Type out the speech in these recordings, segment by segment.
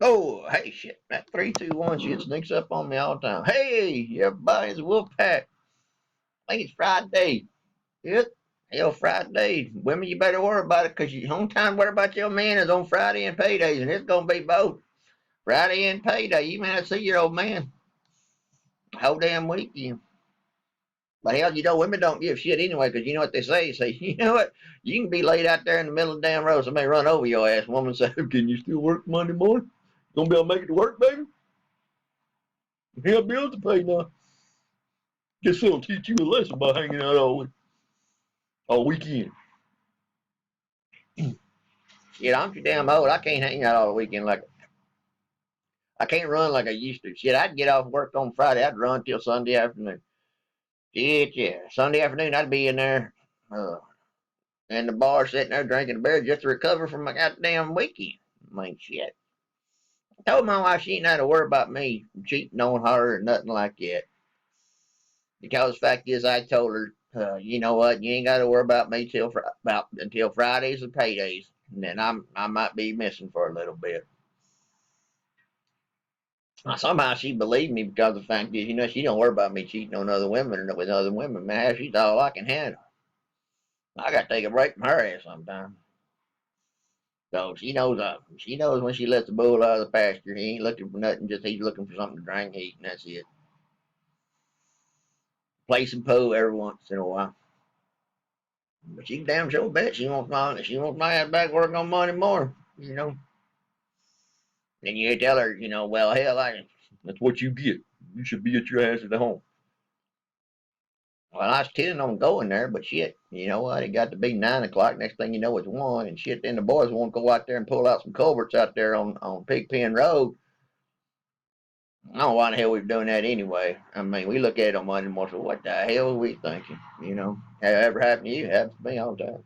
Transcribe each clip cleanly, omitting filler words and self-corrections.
Oh, hey, shit. That 321 shit sneaks up on me all the time. Hey, everybody, it's WolfPack. I think it's Friday. Yep. Hell, Friday. Women, you better worry about it because you only time to worry about your man is on Friday and paydays, and it's going to be both Friday and payday. You may not see your old man the whole damn weekend. But hell, women don't give shit anyway because you know what they say? Say, you know what? You can be laid out there in the middle of the damn road. Somebody run over your ass. Woman say, can you still work Monday morning? Gonna be able to make it to work, baby? You got bills to pay now. Guess they'll teach you a lesson by hanging out all weekend. Shit, I'm too damn old. I can't hang out all weekend like I can't run like I used to. Shit, I'd get off work on Friday. I'd run till Sunday afternoon. Shit, yeah. Sunday afternoon, I'd be in there in the bar sitting there drinking a beer just to recover from my goddamn weekend. I mean, shit. I told my wife she ain't had to worry about me cheating on her or nothing like that. Because the fact is, I told her, you know what, you ain't got to worry about me until Fridays and paydays, and then I might be missing for a little bit. Somehow she believed me because the fact is, she don't worry about me cheating on other women or with other women. Man, she's all I can handle. I got to take a break from her ass sometimes. So she knows when she lets the bull out of the pasture. He ain't looking for nothing, just he's looking for something to drink, eat, and that's it. Play some pool every once in a while. But she damn sure bet she wants my ass back work on Monday morning. And you tell her, well, hell, that's what you get. You should be at your ass at the home. Well, I was intending on going there, but shit, you know what? It got to be 9 o'clock. Next thing you know, it's 1, and shit. Then the boys want to go out there and pull out some culverts out there on Pigpen Road. I don't know why the hell we're doing that anyway. I mean, we look at it on Monday morning. So what the hell are we thinking? Has it ever happened to you? It happens to me all the time.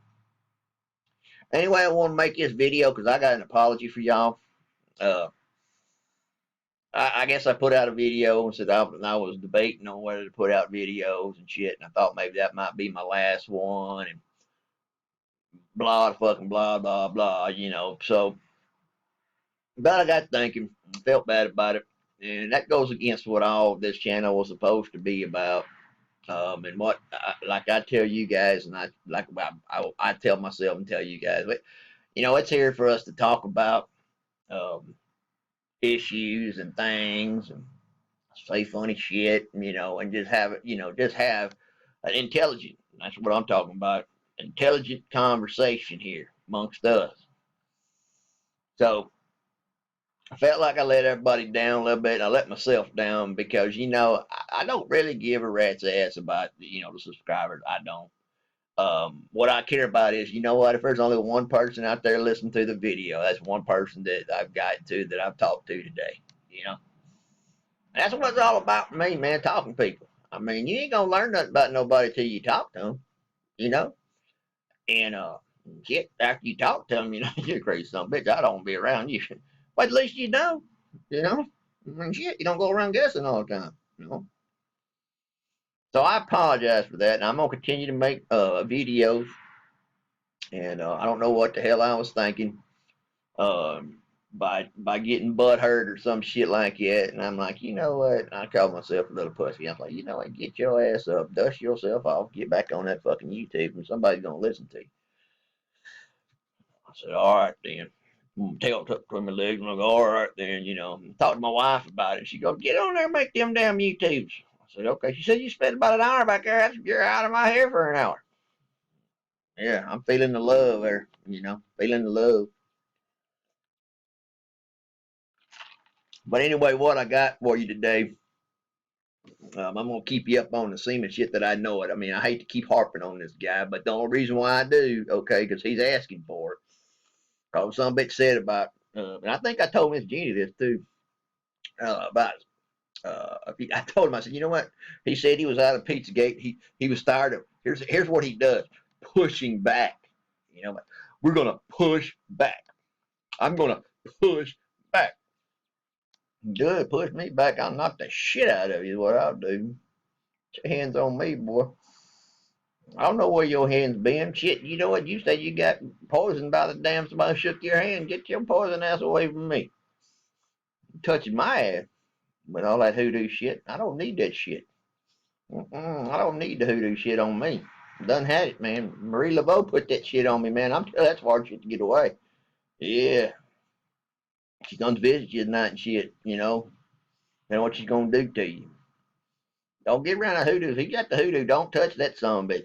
Anyway, I want to make this video because I got an apology for y'all. Uh, I guess I put out a video and said I was debating on whether to put out videos and shit, and I thought maybe that might be my last one, and blah fucking blah blah blah. So, but I got thinking, felt bad about it, and that goes against what all this channel was supposed to be about. And like I tell you guys, and I tell myself and tell you guys, but it's here for us to talk about um, issues and things and say funny shit, and just have it, just have an intelligent. That's what I'm talking about. Intelligent conversation here amongst us. So I felt like I let everybody down a little bit. And I let myself down because I don't really give a rat's ass about the subscribers. I don't. What I care about is, what, if there's only one person out there listening to the video, that's one person that I've gotten to, that I've talked to today. You know, that's what it's all about for me, man. Talking to people. I mean, you ain't gonna learn nothing about nobody till you talk to them. You know, and shit, after you talk to them, you're a crazy son of a bitch. I don't want to be around you. But at least you know. You know, I mean, shit, you don't go around guessing all the time. So I apologize for that, and I'm gonna continue to make videos. And I don't know what the hell I was thinking by getting butt hurt or some shit like that. And I'm like, you know what? I called myself a little pussy. I'm like, you know what? Get your ass up, dust yourself off, get back on that fucking YouTube, and somebody's gonna listen to you. I said, all right then. Tail tucked between my legs, and I go, all right then, talk to my wife about it. She goes, get on there and make them damn YouTubes. I said, okay. She said, you spent about an hour back there. You're out of my hair for an hour. Yeah, I'm feeling the love there, feeling the love. But anyway, what I got for you today, I'm gonna keep you up on the semen shit that I know it. I mean, I hate to keep harping on this guy, but the only reason why I do, okay, because he's asking for it. Cause some bitch said about, and I think I told Miss Jeannie this too, about. I told him, I said, you know what? He said he was out of Pizzagate. He was tired of. Here's what he does: pushing back. We're gonna push back. I'm gonna push back. Good, push me back. I'll knock the shit out of you. Is what I'll do. Put your hands on me, boy. I don't know where your hands been. Shit, you know what? You said you got poisoned by the damn somebody shook your hand. Get your poison ass away from me. touching my ass with all that hoodoo shit. I don't need that shit. I don't need the hoodoo shit on me. Done had it, man. Marie Laveau put that shit on me, man. I'm telling you, that's hard shit to get away. Yeah. She comes visit you tonight and shit, you know. And what she's gonna do to you. Don't get around the hoodoo. If you got the hoodoo, don't touch that son of a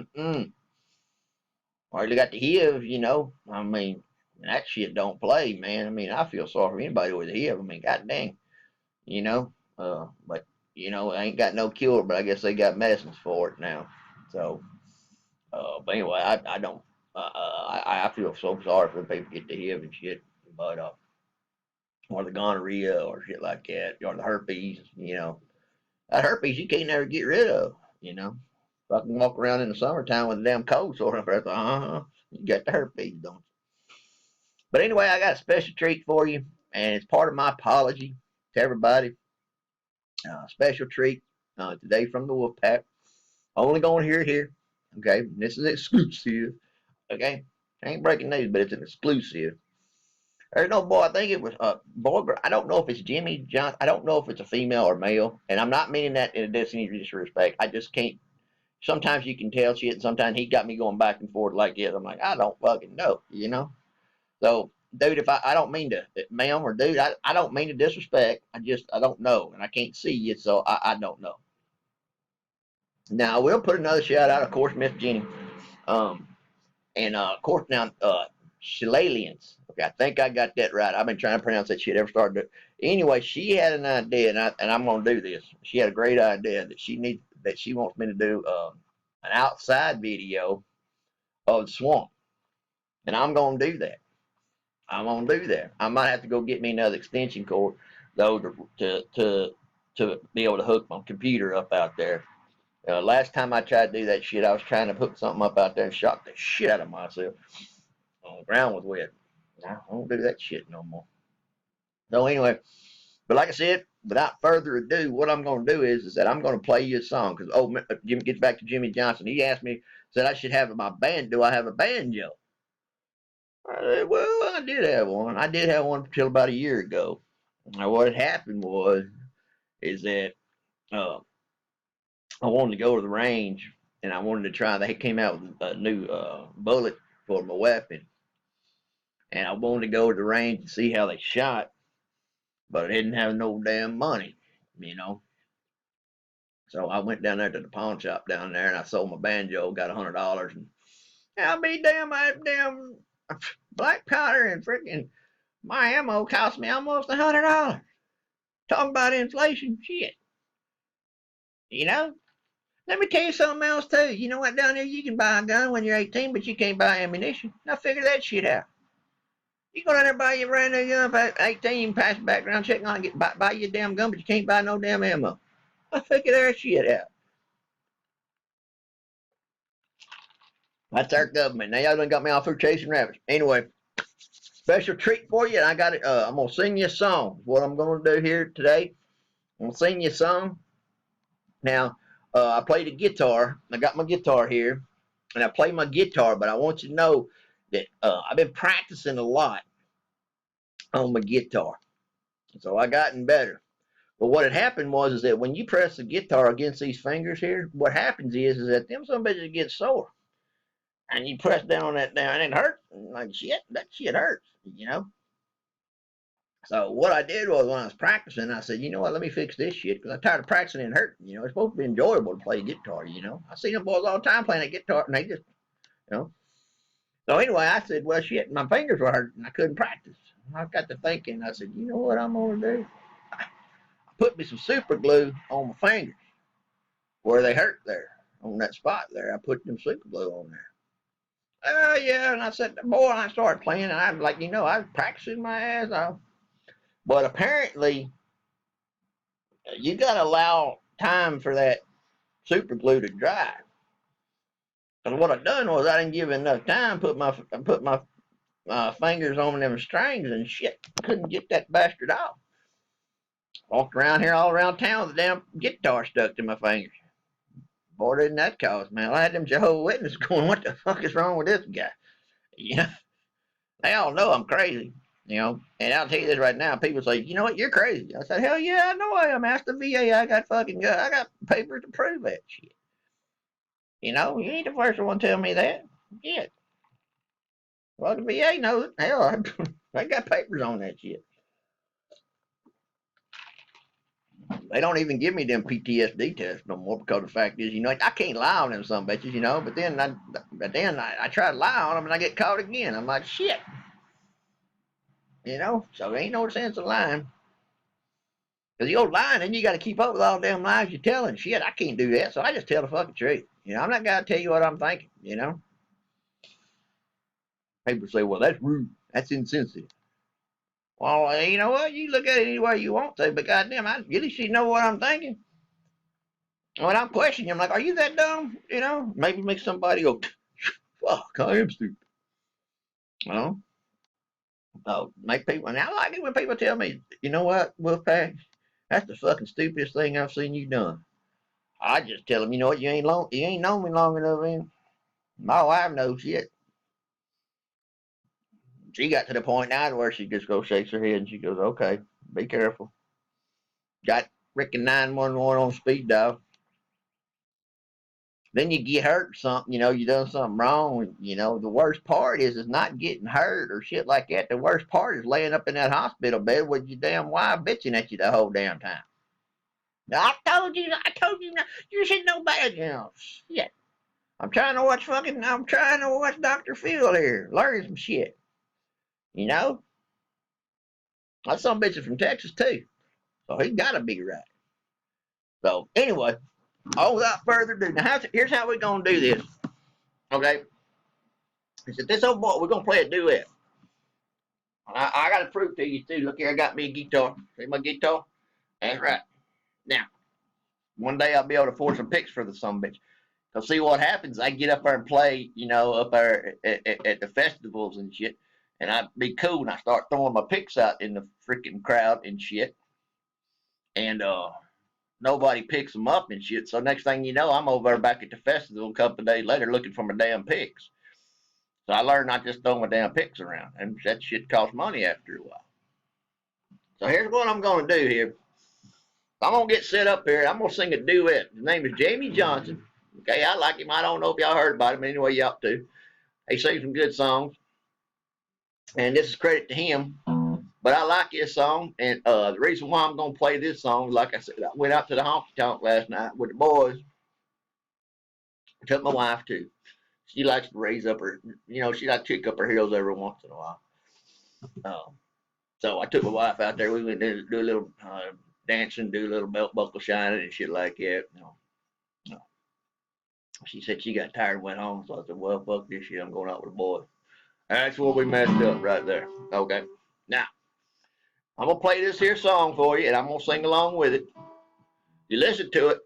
bitch. Or you got the HIV, you know. I mean, that shit don't play, man. I mean, I feel sorry for anybody with the HIV. I mean, god dang, you know. But you know, I ain't got no cure, but I guess they got medicines for it now. So, but anyway, I don't. I feel so sorry for the people get the HIV and shit, but or the gonorrhea or shit like that, or the herpes. You know, that herpes you can't never get rid of. You know, if I can walk around in the summertime with a damn cold sore up there, you got the herpes, don't you? But anyway, I got a special treat for you, and it's part of my apology to everybody. Special treat today from the WolfPack. Only going to hear it here. Okay, this is exclusive. Okay, ain't breaking news, but it's an exclusive. There's no boy. I think it was a boy. I don't know if it's Jimmy Johnson. I don't know if it's a female or male, and I'm not meaning that in any disrespect. I just can't. Sometimes you can tell shit, and sometimes he got me going back and forth like this. I'm like, I don't fucking know, you know. So, dude, if I don't mean to, ma'am or dude, I don't mean to disrespect. I don't know, and I can't see you, so I don't know. Now, I will put another shout out, of course, Miss Jenny. Um, and of course, now, Shilalians. Okay, I think I got that right. I've been trying to pronounce that shit ever started. Anyway, she had an idea, and I'm going to do this. She had a great idea that she wants me to do an outside video of the swamp, and I'm going to do that. I'm gonna do that. I might have to go get me another extension cord though to be able to hook my computer up out there. Last time I tried to do that shit, I was trying to hook something up out there and shocked the shit out of myself. The ground was wet. I don't do that shit no more. So anyway, but like I said, without further ado, what I'm gonna do is that I'm gonna play you a song because Jim gets back to Jimmy Johnson. He asked me, said I should have my band. Do I have a banjo? Well, I did have one. I did have one until about a year ago. Now, what had happened is that uh, I wanted to go to the range and I wanted to try. They came out with a new bullet for my weapon, and I wanted to go to the range and see how they shot, but I didn't have no damn money, you know. So I went down there to the pawn shop down there and I sold my banjo, got $100, and I'll be damn, black powder and freaking my ammo cost me almost $100. Talking about inflation, shit. You know? Let me tell you something else too. You know what? Down there, you can buy a gun when you're 18, but you can't buy ammunition. Now figure that shit out. You go down there buy your brand new gun, at 18, you can pass a background check on, buy your damn gun, but you can't buy no damn ammo. Now figure that shit out. That's our government. Now y'all done got me off here chasing rabbits. Anyway, special treat for you, and I got it. I'm gonna sing you a song. What I'm gonna do here today, I'm gonna sing you a song. Now, I play the guitar. I got my guitar here, and I play my guitar, but I want you to know that I've been practicing a lot on my guitar. So I gotten better. But what had happened was is that when you press the guitar against these fingers here, what happens is that them some bitches get sore. And you press down on that down and it hurts. Like shit, that shit hurts, you know? So what I did was when I was practicing, I said, you know what, let me fix this shit because I'm tired of practicing and hurting. You know, it's supposed to be enjoyable to play guitar, you know. I see them boys all the time playing that guitar and they just, you know. So anyway, I said, well, shit, my fingers were hurting. I couldn't practice. I got to thinking. I said, you know what I'm going to do? I put me some super glue on my fingers where they hurt there, on that spot there. I put them super glue on there. Oh, yeah. And I said, boy, I started playing. And I was like, you know, I was practicing my ass off. But apparently, you got to allow time for that super glue to dry. Because what I done was I didn't give enough time. Put my fingers on them strings and shit. Couldn't get that bastard off. Walked around here all around town with the damn guitar stuck to my fingers. Boy, didn't that cause, man. I had them Jehovah's Witnesses going, what the fuck is wrong with this guy? You know, they all know I'm crazy. You know, and I'll tell you this right now. People say, you know what, you're crazy. I said, hell yeah, I know I am. Ask the VA. I got papers to prove that shit. You know, you ain't the first one to tell me that. Shit. Well, the VA knows it. Hell, I got papers on that shit. They don't even give me them PTSD tests no more because the fact is, you know, I can't lie on them some bitches, you know. But then I try to lie on them and I get caught again. I'm like, shit, you know. So there ain't no sense of lying. Because you're lying and you got to keep up with all the damn lies you're telling. Shit, I can't do that. So I just tell the fucking truth. You know, I'm not going to tell you what I'm thinking, you know. People say, well, that's rude. That's insensitive. Well, you know what? You look at it any way you want to, but goddamn, I really should know what I'm thinking. When I'm questioning, I'm like, are you that dumb? You know, maybe make somebody go, fuck, I am stupid. You know? So make people, and I like it when people tell me, you know what, WolfPack, that's the fucking stupidest thing I've seen you done. I just tell them, you know what, you ain't known me long enough, man. My wife knows shit. She got to the point now where she just goes shakes her head and she goes, okay, be careful. Got freaking 911 on speed dial. Then you get hurt or something, you know, you done something wrong. You know, the worst part is not getting hurt or shit like that. The worst part is laying up in that hospital bed with your damn wife bitching at you the whole damn time. I told you, you should know better. You know, shit. I'm trying to watch Dr. Phil here, learn some shit. You know, that's some bitch is from Texas too, so he gotta be right. So anyway, all without further ado, now here's how we're gonna do this. Okay, he said this old boy, we're gonna play a duet. I got to prove to you too. Look here, I got me a guitar. See my guitar? That's right. Now, one day I'll be able to afford some picks for the some bitch. Cause see what happens. I get up there and play, you know, up there at the festivals and shit, and I'd be cool and I start throwing my picks out in the freaking crowd and shit, and nobody picks them up and shit. So next thing you know, I'm over there back at the festival a couple of days later looking for my damn picks. So I learned not just throw my damn picks around, and that shit costs money after a while. So here's what I'm gonna do here. I'm gonna get set up here. I'm gonna sing a duet. His name is Jamie Johnson. Okay, I like him. I don't know if y'all heard about him. Anyway, you ought to. He sings some good songs, and this is credit to him. But I like his song, and the reason why I'm gonna play this song, like I said, I went out to the honky tonk last night with the boys. I took my wife too. She likes to raise up her, you know, she likes to kick up her heels every once in a while. So I took my wife out there. We went to do a little dancing, do a little belt buckle shining and shit like that. She said she got tired and went home. So I said, well, fuck this shit. I'm going out with the boys. That's where we messed up right there. Okay. Now, I'm going to play this here song for you, and I'm going to sing along with it. You listen to it,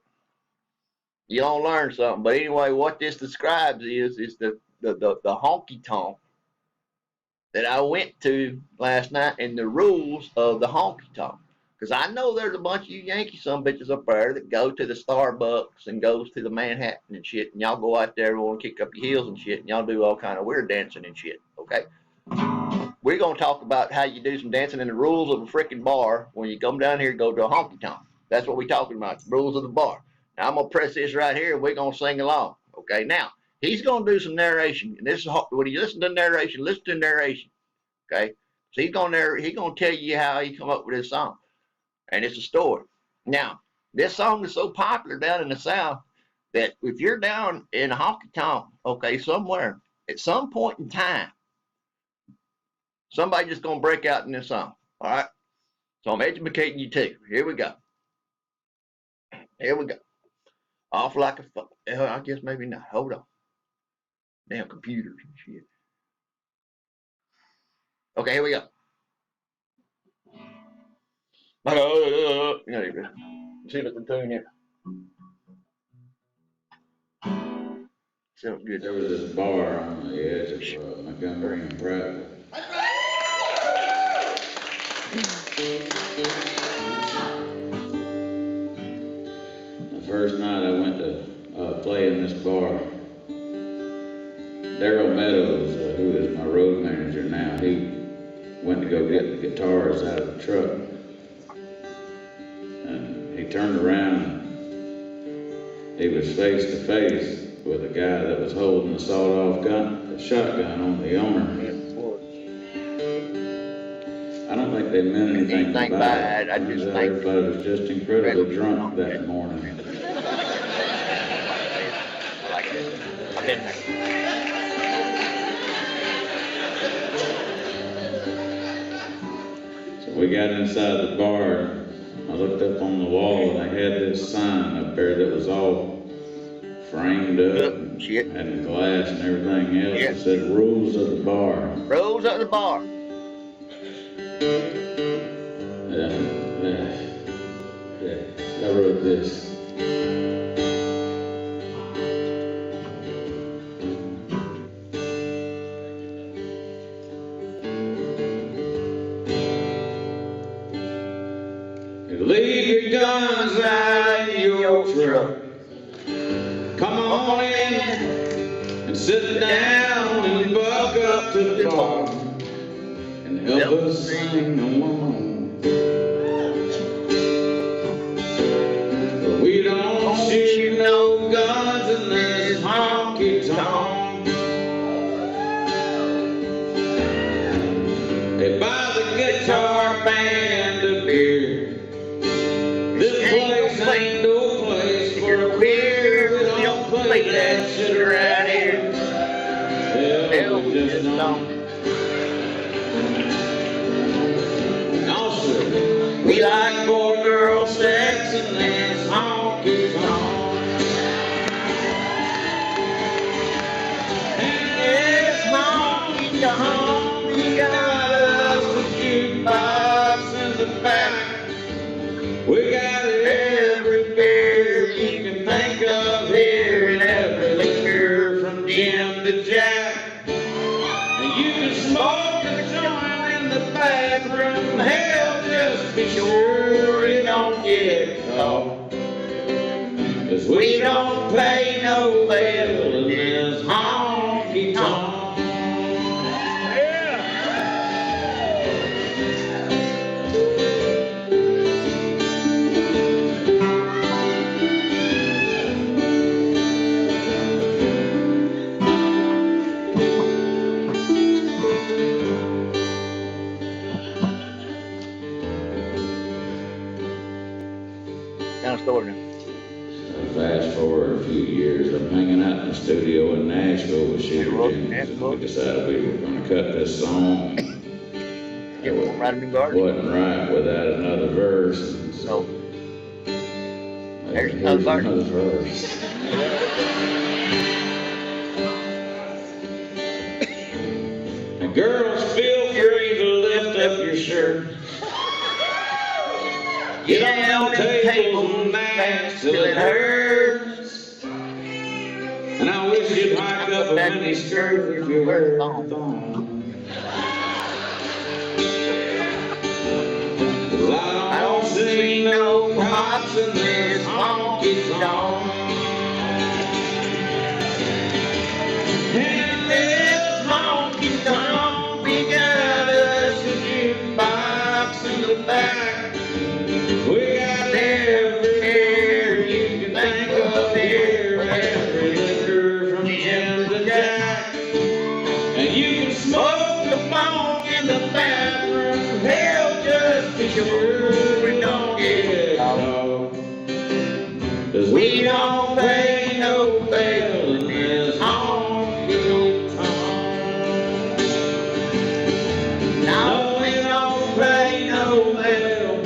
you don't learn something. But anyway, what this describes is the honky tonk that I went to last night and the rules of the honky tonk. Because I know there's a bunch of you Yankee some bitches up there that go to the Starbucks and goes to the Manhattan and shit, and y'all go out there and want to kick up your heels and shit, and y'all do all kind of weird dancing and shit. Okay, we're gonna talk about how you do some dancing and the rules of a freaking bar when you come down here and go to a honky tonk. That's what we're talking about, the rules of the bar. Now I'm gonna press this right here, and we're gonna sing along. Okay, now he's gonna do some narration, and this is when you listen to narration, listen to narration. Okay, so he's gonna tell you how he come up with this song, and it's a story. Now, this song is so popular down in the South that if you're down in a honky tonk, okay, somewhere at some point in time, somebody just gonna break out in this song. All right, so I'm educating you too. Here we go. Here we go. Off like a fuck. I guess maybe not. Hold on. Damn computers and shit. Okay, here we go. See what the tune here. Sounds good. There was this bar on the edge of Montgomery and Bradley. The first night I went to play in this bar, Daryl Meadows, who is my road manager now, went to go get the guitars out of the truck. And he turned around, he was face to face with a guy that was holding a sawed-off gun, a shotgun on the owner. I don't think they meant anything by it. I Turns just out think everybody was just incredibly drunk that morning. I like that. So we got inside the bar. I looked up on the wall and they had this sign up there that was all framed up and had glass and everything else. It said rules of the bar. Rules of the bar. I wrote this. Leave your guns out in your truck. Come on in and sit down and buck up to the bar and help us sing along. But we don't shoot no guns in this honky-tonk. They buy the guitar band a beer. This place ain't no place for a beer. We don't play that shit around here. Hell, we just don't. No, sir. We like boy-girl sex and this honky-tonk. And this honky-tonk, we got us a jukebox in the back. We got every beer you can think of here and every liquor from Jim to Jack. And you can smoke a joint in the bathroom. Hell, just be sure you don't get caught. 'Cause we don't pay no bail in this honky-tonk. Fast forward a few years, I'm hanging out in the studio in Nashville with Shooter Jennings, and we decided we were going to cut this song. It wasn't right without another verse. So here's another verse. And girls, feel free to lift up your shirt. Get on the table and dance till it hurts. And I wish you'd hike up a mini skirt if you wear a thong. 'Cause I don't see no cops in this honky-tonk. In this honky-tonk, we got us a jukebox in the back. We got every beer you can think of here, every liquor from Jim to Jack. And you can smoke the bong in the bathroom. Hell, just be sure we don't get caught. 'Cause we don't pay no bail in this honky-tonk. No, we don't pay no bail.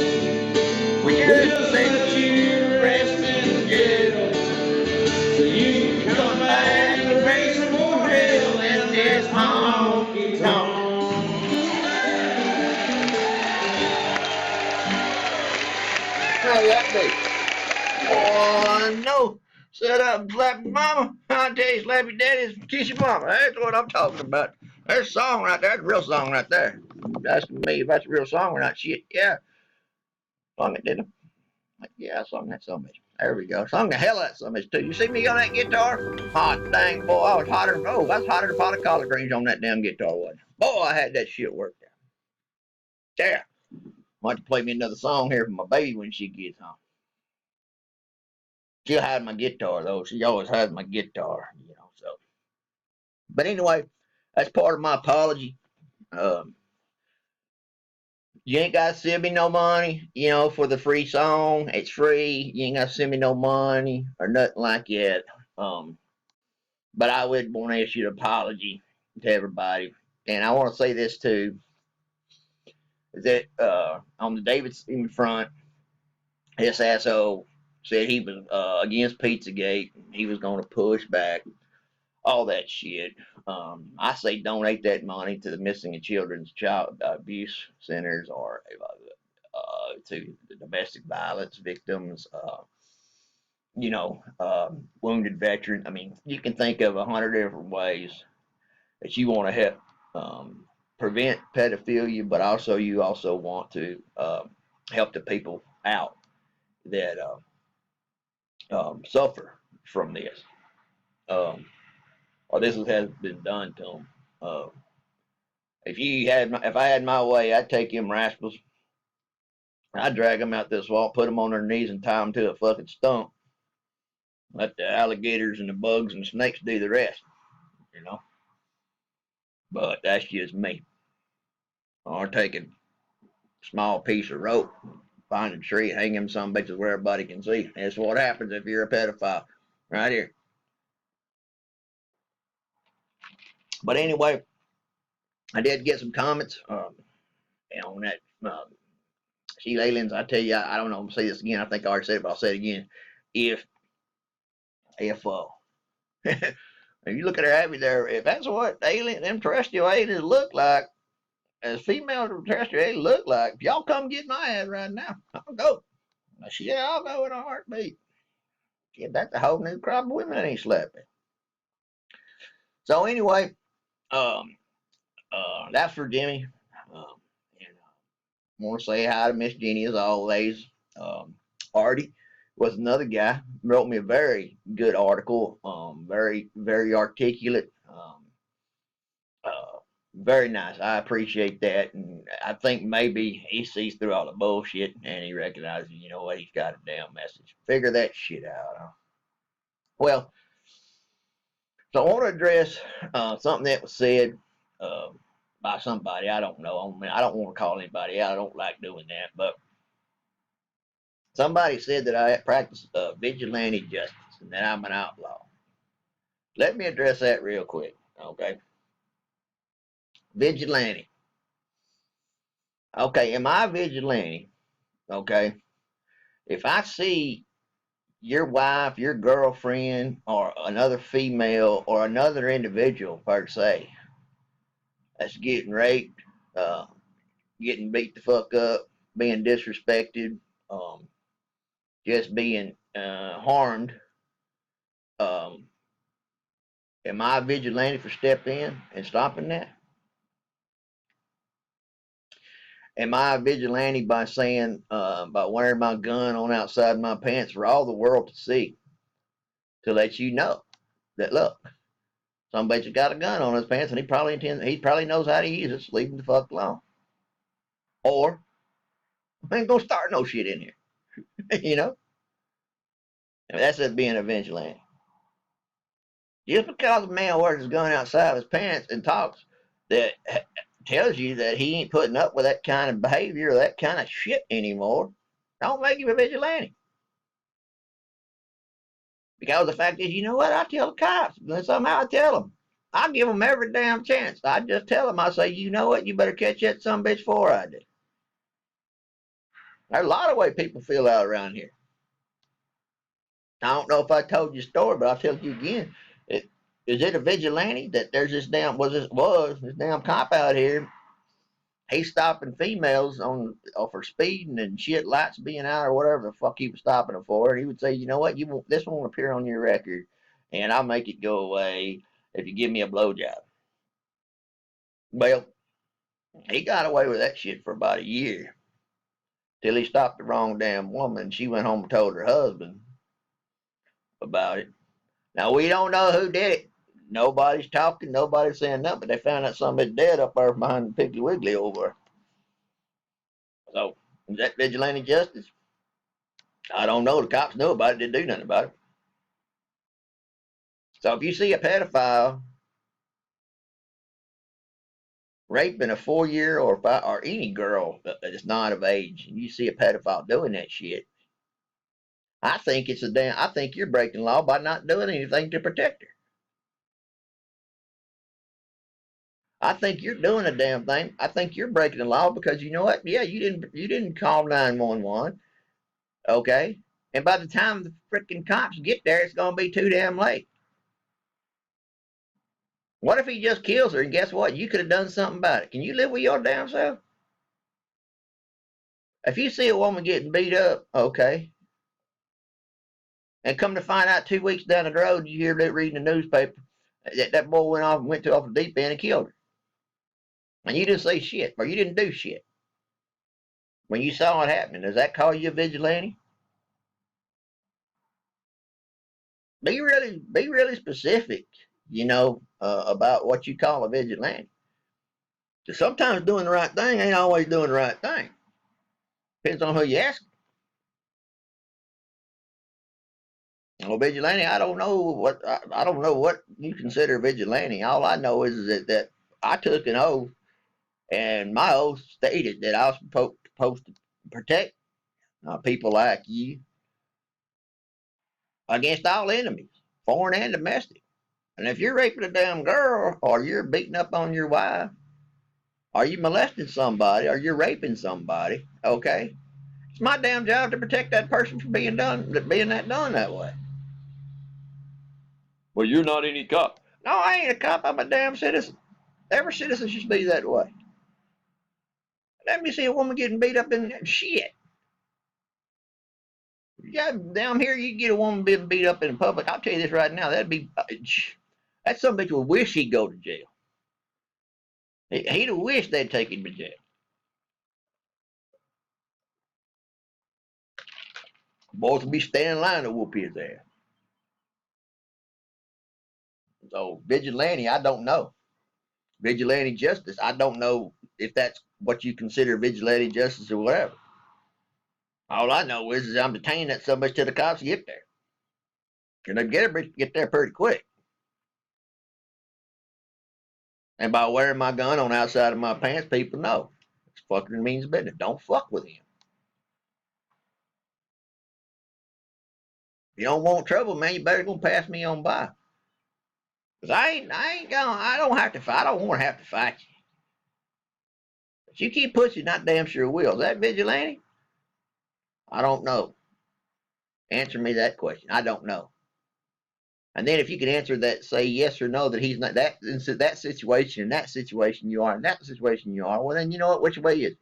We just let you rest in jail, so you can come back and raise some more hell in this honky-tonk. How that be? Oh, no. Set up and slap your mama. I tell you, slap your daddy and kiss your mama. That's what I'm talking about. There's a song right there. That's a real song right there. That's me. If that's a real song or not, shit, yeah. Sung it, didn't I? Yeah, I sung that so much. There we go. Sung the hell out of that so much, too. You see me on that guitar? Hot dang, boy. I was hotter. Oh, I was hotter than a pot of collard greens on that damn guitar, wasn't I? Boy, I had that shit worked out. Yeah. Might have to play me another song here for my baby when she gets home. She'll hide my guitar though. She always hides my guitar, so. But anyway, that's part of my apology. Um, you ain't gotta send me no money, for the free song. It's free. You ain't gotta send me no money or nothing like that. Um, but I would want to issue an apology to everybody. And I want to say this too, is that on the Davidson front, this asshole said he was against Pizzagate. He was going to push back all that shit. I say donate that money to the missing and children's child abuse centers or to the domestic violence victims. Wounded veterans. I mean, you can think of 100 different ways that you want to help prevent pedophilia, but also you also want to help the people out that suffer from this, or this has been done to them. If I had my way, I'd take them rascals, I'd drag them out this wall, put them on their knees, and tie them to a fucking stump. Let the alligators and the bugs and the snakes do the rest, you know. But that's just me. Or take a small piece of rope, find a tree, hang him some bitches where everybody can see. That's what happens if you're a pedophile, right here. But anyway, I did get some comments on that. Sheila aliens, I tell you, I don't know. I'm gonna say this again. I think I already said it, but I'll say it again. If if you look at her Abby there, if that's what them terrestrial aliens look like, as female terrestrial aliens look like, if y'all come get my ass right now, I'll go. Shit, I'll go in a heartbeat. Shit, that's a whole new crop of women that ain't sleeping. So anyway, um, that's for Jimmy. And I want to say hi to Miss Jenny as always. Artie was another guy, wrote me a very good article, very, very articulate, uh, very nice. I appreciate that. And I think maybe he sees through all the bullshit and he recognizes, you know what, he's got a damn message. Figure that shit out. Huh? Well, so I want to address something that was said uh, by somebody. I don't know. I mean, I don't want to call anybody out. I don't like doing that. But somebody said that I practice vigilante justice and that I'm an outlaw. Let me address that real quick, okay? Vigilante. Okay, am I a vigilante? Okay. If I see your wife, your girlfriend, or another female, or another individual per se, that's getting raped, uh, getting beat the fuck up, being disrespected, um, just being harmed, um, am I a vigilante for stepping in and stopping that? Am I a vigilante by saying, by wearing my gun on outside my pants for all the world to see, to let you know that look, somebody's got a gun on his pants and he probably knows how to use it. So leave him the fuck alone. Or I ain't gonna start no shit in here, you know. I mean, that's it being a vigilante. Just because a man wears his gun outside of his pants and talks, that tells you that he ain't putting up with that kind of behavior or that kind of shit anymore, don't make him a vigilante. Because the fact is, you know what? I tell the cops. Somehow I tell them. I give them every damn chance. I just tell them, I say, you know what? You better catch that some bitch before I do. There's a lot of way people feel out around here. I don't know if I told you a story, but I'll tell you again. Is it a vigilante that there's this damn cop out here? He's stopping females for speeding and shit, lights being out or whatever the fuck he was stopping them for. And he would say, you know what, this won't appear on your record, and I'll make it go away if you give me a blowjob. Well, he got away with that shit for about a year till he stopped the wrong damn woman. She went home and told her husband about it. Now we don't know who did it. Nobody's talking. Nobody's saying nothing. But they found out somebody dead up there behind the Piggly Wiggly over there. So, is that vigilante justice? I don't know. The cops know about it, didn't do nothing about it. So if you see a pedophile raping a 4-year or 5, or any girl that is not of age, and you see a pedophile doing that shit, I think I think you're breaking the law by not doing anything to protect her. I think you're doing a damn thing. I think you're breaking the law because you know what? Yeah, you didn't call 911, okay? And by the time the freaking cops get there, it's gonna be too damn late. What if he just kills her and guess what? You could have done something about it. Can you live with your damn self? If you see a woman getting beat up, okay, and come to find out 2 weeks down the road, you hear that reading the newspaper that boy went off the deep end and killed her, and you didn't say shit or you didn't do shit when you saw it happening. Does that call you a vigilante? Be really specific, about what you call a vigilante. Because sometimes doing the right thing ain't always doing the right thing. Depends on who you ask. Well, vigilante, I don't know what you consider vigilante. All I know is that I took an oath, and my oath stated that I was supposed to protect people like you against all enemies, foreign and domestic. And if you're raping a damn girl, or you're beating up on your wife, or you molesting somebody, or you're raping somebody, okay, it's my damn job to protect that person from being done that way. Well, you're not any cop. No, I ain't a cop. I'm a damn citizen. Every citizen should be that way. Let me see a woman getting beat up in shit. Yeah, down here you get a woman being beat up in public. I'll tell you this right now. That some bitch would wish he'd go to jail. He'd have wished they'd take him to jail. Boys would be standing in line to whoop his ass. So vigilante, I don't know. Vigilante justice, I don't know if that's what you consider vigilante justice or whatever. All I know is I'm detained that somebody till the cops get there. And they get there pretty quick. And by wearing my gun on the outside of my pants, people know. It's fucking means business. Don't fuck with him. If you don't want trouble, man, you better go pass me on by. Cause I don't have to fight. I don't want to have to fight you. But you keep pushing, not damn sure will. Is that vigilante? I don't know. Answer me that question. I don't know. And then if you can answer that, say yes or no, that he's not that in that situation, in that situation you are, in that situation you are, well then you know what, which way is it?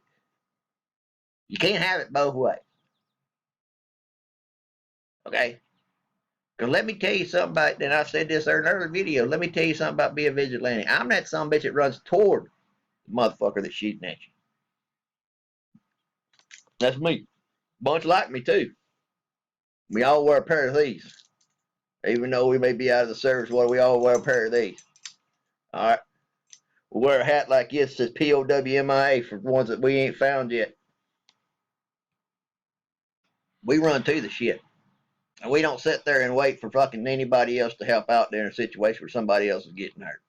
You can't have it both ways. Okay? Because let me tell you something about, and I said this in an earlier video, let me tell you something about being a vigilante. I'm that son bitch that runs toward the motherfucker that's shooting at you. That's me. Bunch like me too. We all wear a pair of these. Even though we may be out of the service, we all wear a pair of these. Alright. We'll wear a hat like this that says POWMIA for ones that we ain't found yet. We run to the shit. And we don't sit there and wait for fucking anybody else to help out there in a situation where somebody else is getting hurt.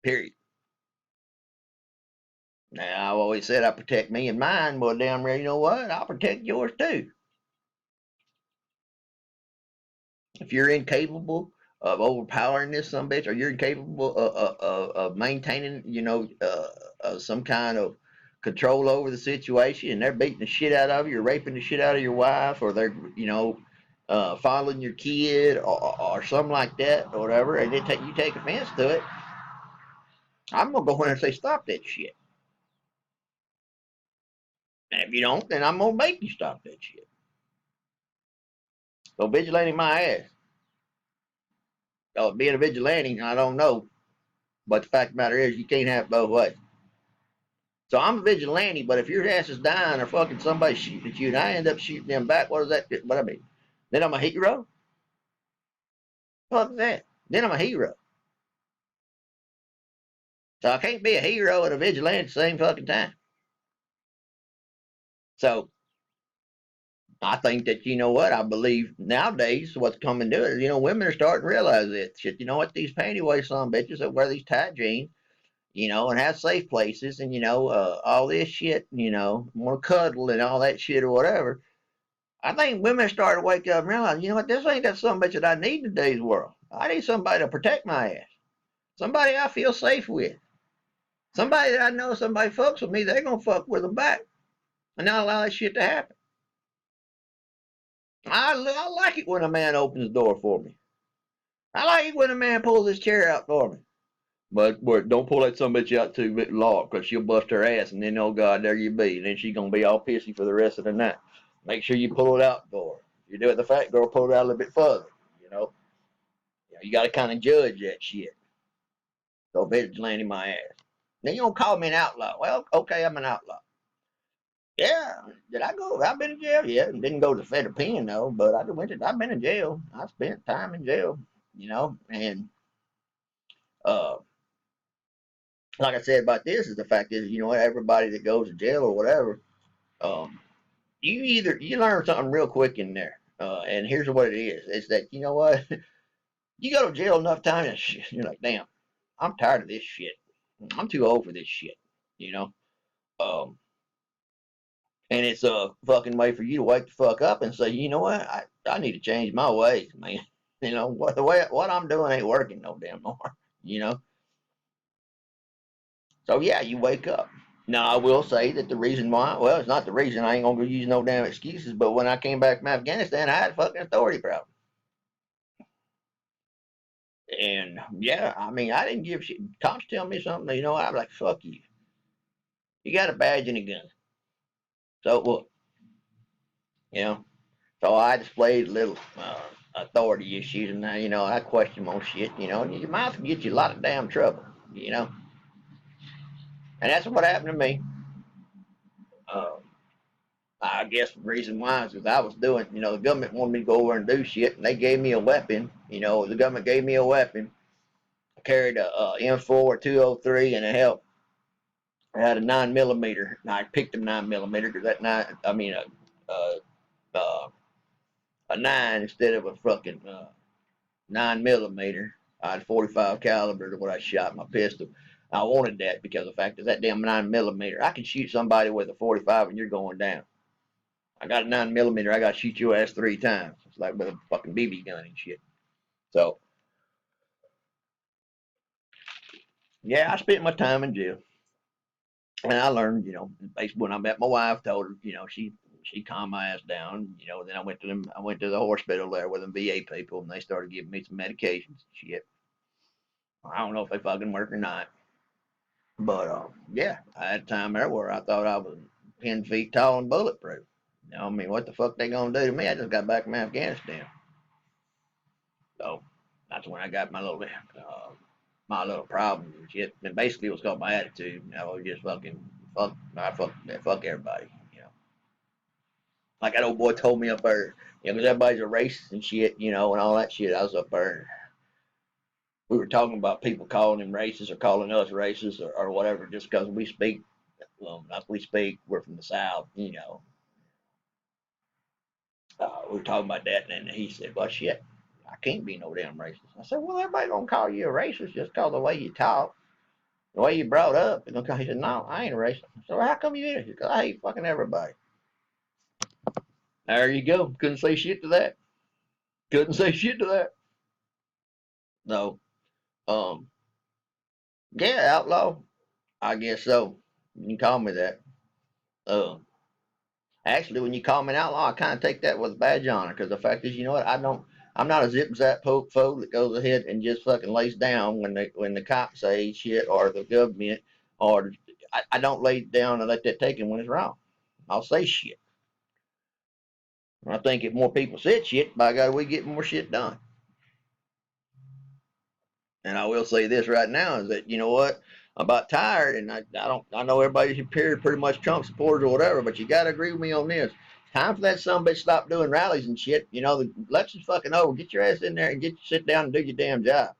Period. Now, I've always said I protect me and mine. Well, damn right, you know what? I'll protect yours too. If you're incapable of overpowering this some bitch, or you're incapable of maintaining, some kind of control over the situation, and they're beating the shit out of you, or raping the shit out of your wife, or they're, fondling your kid, or something like that, or whatever, and you take offense to it, I'm gonna go in there and say, stop that shit. And if you don't, then I'm gonna make you stop that shit. So vigilante my ass. Being a vigilante, I don't know. But the fact of the matter is, you can't have it both ways. So I'm a vigilante, but if your ass is dying or fucking somebody shooting at you and I end up shooting them back, what does that, what I mean? Then I'm a hero? Fuck that. Then I'm a hero. So I can't be a hero and a vigilante at the same fucking time. So I think that, you know what, I believe nowadays what's coming to it is, women are starting to realize that shit. You know what, these panty waist son bitches that wear these tight jeans, and have safe places and, all this shit, want to cuddle and all that shit or whatever. I think women are starting to wake up and realize, you know what, this ain't that son bitch that I need in today's world. I need somebody to protect my ass. Somebody I feel safe with. Somebody that I know somebody fucks with me, they're going to fuck with them back and not allow that shit to happen. I like it when a man opens the door for me. I like it when a man pulls his chair out for me. But don't pull that son bitch out too long because she'll bust her ass and then, oh God, there you be. And then she's going to be all pissy for the rest of the night. Make sure you pull it out for her. If you do it the fat girl, pull it out a little bit further, You got to kind of judge that shit. So vigilante my ass. Then you don't call me an outlaw. Well, okay, I'm an outlaw. Yeah, did I go? I've been in jail. Yeah, didn't go to the federal pen though, but I've been in jail. I spent time in jail, and uh, like I said about this is the fact is, everybody that goes to jail or whatever, um, you learn something real quick in there. And here's what it is: it's that you know what, you go to jail enough times, you're like, damn, I'm tired of this shit. I'm too old for this shit, you know. Um, and it's a fucking way for you to wake the fuck up and say, you know what, I need to change my ways, man. What I'm doing ain't working no damn more, you know. So yeah, you wake up. Now I will say that the reason why, well, it's not the reason. I ain't gonna use no damn excuses. But when I came back from Afghanistan, I had a fucking authority problem. And yeah, I mean, I didn't give shit. Cops tell me something, I'm like, fuck you. You got a badge and a gun. So what? You know. So I displayed little authority issues, and now I question most shit. And your mouth can get you a lot of damn trouble. You know. And that's what happened to me. Uh, I guess the reason why is because I was doing, the government wanted me to go over and do shit, and they gave me a weapon. The government gave me a weapon. I carried a M4 203, and it helped. I had a 9 millimeter. And I picked a 9 millimeter because that nine, I mean a, uh, a nine instead of a fucking 9 millimeter. I had 45 caliber to what I shot my pistol. I wanted that because of the fact that damn 9 millimeter, I can shoot somebody with a 45 and you're going down. I got a 9 millimeter. I got to shoot your ass 3 times. It's like with a fucking BB gun and shit. So yeah, I spent my time in jail, and I learned, basically when I met my wife, told her, she calmed my ass down. Then I went to the hospital there with them VA people, and they started giving me some medications and shit. I don't know if they fucking work or not, but yeah, I had a time there where I thought I was 10 feet tall and bulletproof. I mean, what the fuck they gonna do to me? I just got back from Afghanistan. So that's when I got my little problem and shit. And basically, it was called my attitude. I was just fuck everybody. Like that old boy told me up there, because everybody's a racist and shit, and all that shit. I was up there. We were talking about people calling him racist or calling us racist or whatever, just because we speak, like we speak, we're from the South. We were talking about that, and then he said, "Well, shit, I can't be no damn racist." I said, "Well, everybody gonna call you a racist just because the way you talk, the way you brought up." He said, "No, I ain't a racist." I said, "Well, how come you ain't?" Because I hate fucking everybody. There you go. Couldn't say shit to that. Couldn't say shit to that. No. Um. Yeah, outlaw. I guess so. You can call me that. Um. Actually, when you call me an outlaw, I kind of take that with a badge on it because the fact is, you know what? I'm not a zip zap poke fool that goes ahead and just fucking lays down when the cops say shit or the government or I don't lay down and let that take him when it's wrong. I'll say shit. I think if more people said shit, by God, we get more shit done. And I will say this right now is that, you know what? I'm about tired, and I know everybody here pretty much Trump supporters or whatever, but you got to agree with me on this. Time for that son bitch stop doing rallies and shit. The election's fucking over. Get your ass in there and sit down and do your damn job.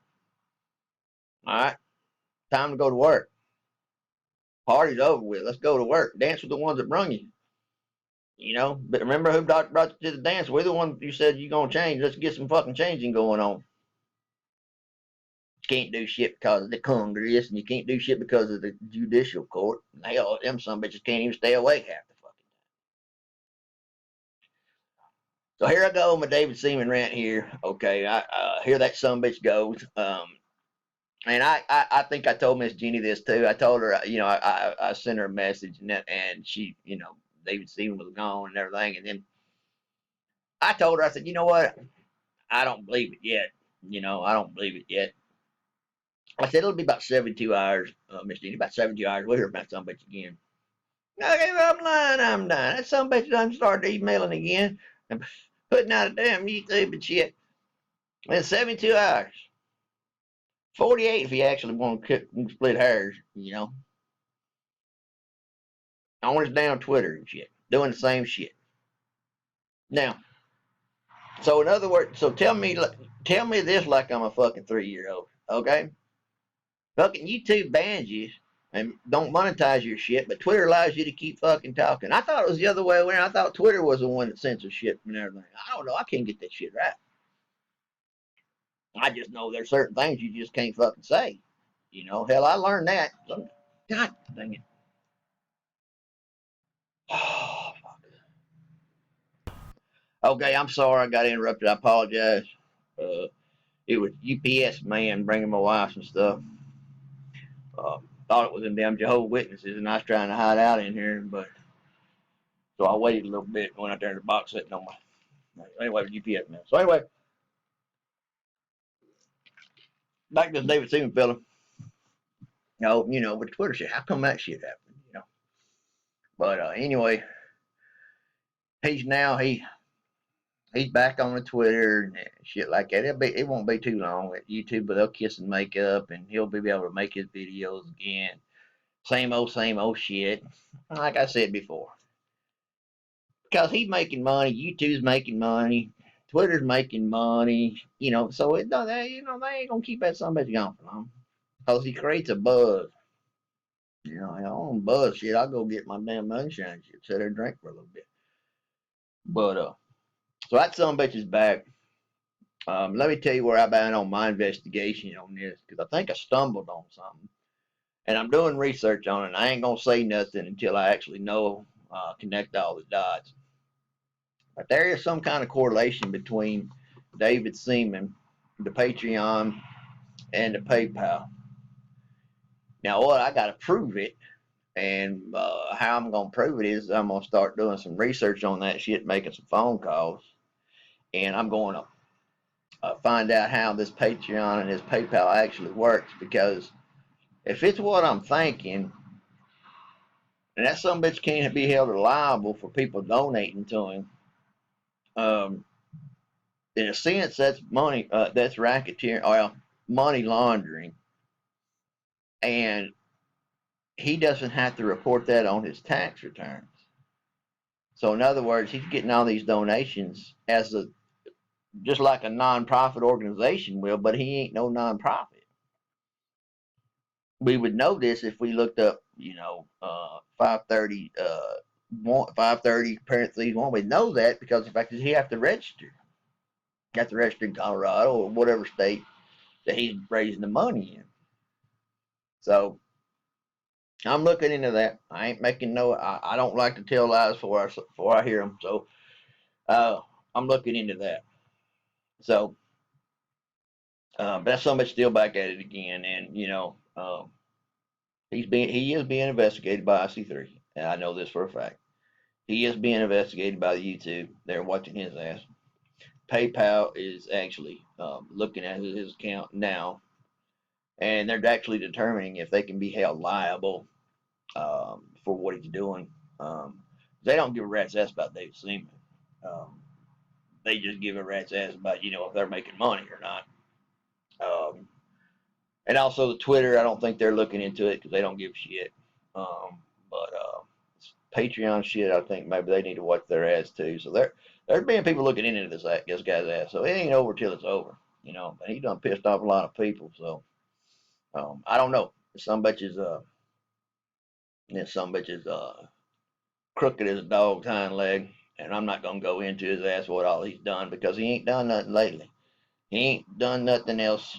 All right, time to go to work. Party's over with. Let's go to work. Dance with the ones that brung you. You know, but remember who brought you to the dance? We're the one you said you're gonna change. Let's get some fucking changing going on. You can't do shit because of the Congress, and you can't do shit because of the judicial court. Hell, them some bitches can't even stay awake half the fucking time. So here I go, my David Seaman rant here. Okay, here that some bitch goes. And I think I told Miss Jenny this too. I told her, you know, I sent her a message, and she, you know, David Seaman was gone and everything, and then I told her, I said, you know what? I don't believe it yet. You know, I don't believe it yet. I said it'll be about 72 hours, Miss Jenny, about 72 hours. We'll hear about some bitch again. Okay, I'm lying. I'm dying. That some bitch done started emailing again and putting out a damn YouTube and shit. In 72 hours. 48 if you actually want to split hairs, you know. On his damn Twitter and shit. Doing the same shit. Now, so in other words, so tell me this like I'm a fucking 3-year-old, okay? Fucking YouTube bans you and don't monetize your shit, but Twitter allows you to keep fucking talking. I thought it was the other way around. I thought Twitter was the one that censors shit and everything. I don't know. I can't get that shit right. I just know there's certain things you just can't fucking say. You know, hell, I learned that. God dang it. Oh, okay, I'm sorry I got interrupted. I apologize. It was UPS man bringing my wife and stuff. Thought it was them damn Jehovah's Witnesses, and I was trying to hide out in here, but so I waited a little bit and went out there in the box sitting on my. Anyway, UPS man. So anyway, back to this David Seaman fella. You know, with Twitter shit, how come that shit happened? You know, but anyway, he's back on the Twitter and shit like that. It won't be too long at YouTube, but they'll kiss and make up, and he'll be able to make his videos again. Same old shit. Like I said before, because he's making money, YouTube's making money, Twitter's making money. You know, so they ain't gonna keep that somebody going for long because he creates a buzz. You know, I own buzz shit. I'll go get my damn moonshine shit, sit there and drink for a little bit. But so that some bitch is back. Let me tell you where I've been on my investigation on this because I think I stumbled on something, and I'm doing research on it. And I ain't gonna say nothing until I actually know, connect all the dots. But there is some kind of correlation between David Seaman, the Patreon, and the PayPal. Now, what I got to prove it, and how I'm gonna prove it is I'm gonna start doing some research on that shit, making some phone calls, and I'm going to find out how this Patreon and this PayPal actually works. Because if it's what I'm thinking, and that some bitch can't be held liable for people donating to him, um, in a sense, that's money. That's racketeering, or money laundering, and he doesn't have to report that on his tax returns. So, in other words, he's getting all these donations as a just like a nonprofit organization will, but he ain't no nonprofit. We would know this if we looked up, 530, 530 parentheses one. We'd know that because the fact is he have to register. Got to register in Colorado or whatever state that he's raising the money in. So I'm looking into that. I ain't making no. I don't like to tell lies before I hear them. So I'm looking into that. So, but that's somebody still back at it again, and he is being investigated by IC3, and I know this for a fact. He is being investigated by the YouTube. They're watching his ass. PayPal is actually looking at his account now, and they're actually determining if they can be held liable for what he's doing. They don't give a rat's ass about David Seaman. Um, they just give a rat's ass about if they're making money or not. And also the Twitter, I don't think they're looking into it because they don't give a shit. But Patreon shit, I think maybe they need to watch their ass too. So there's been people looking into this guy's ass. So it ain't over till it's over, But he done pissed off a lot of people. So I don't know. Some bitches crooked as a dog's hind leg. And I'm not gonna go into his ass what all he's done because he ain't done nothing lately. He ain't done nothing else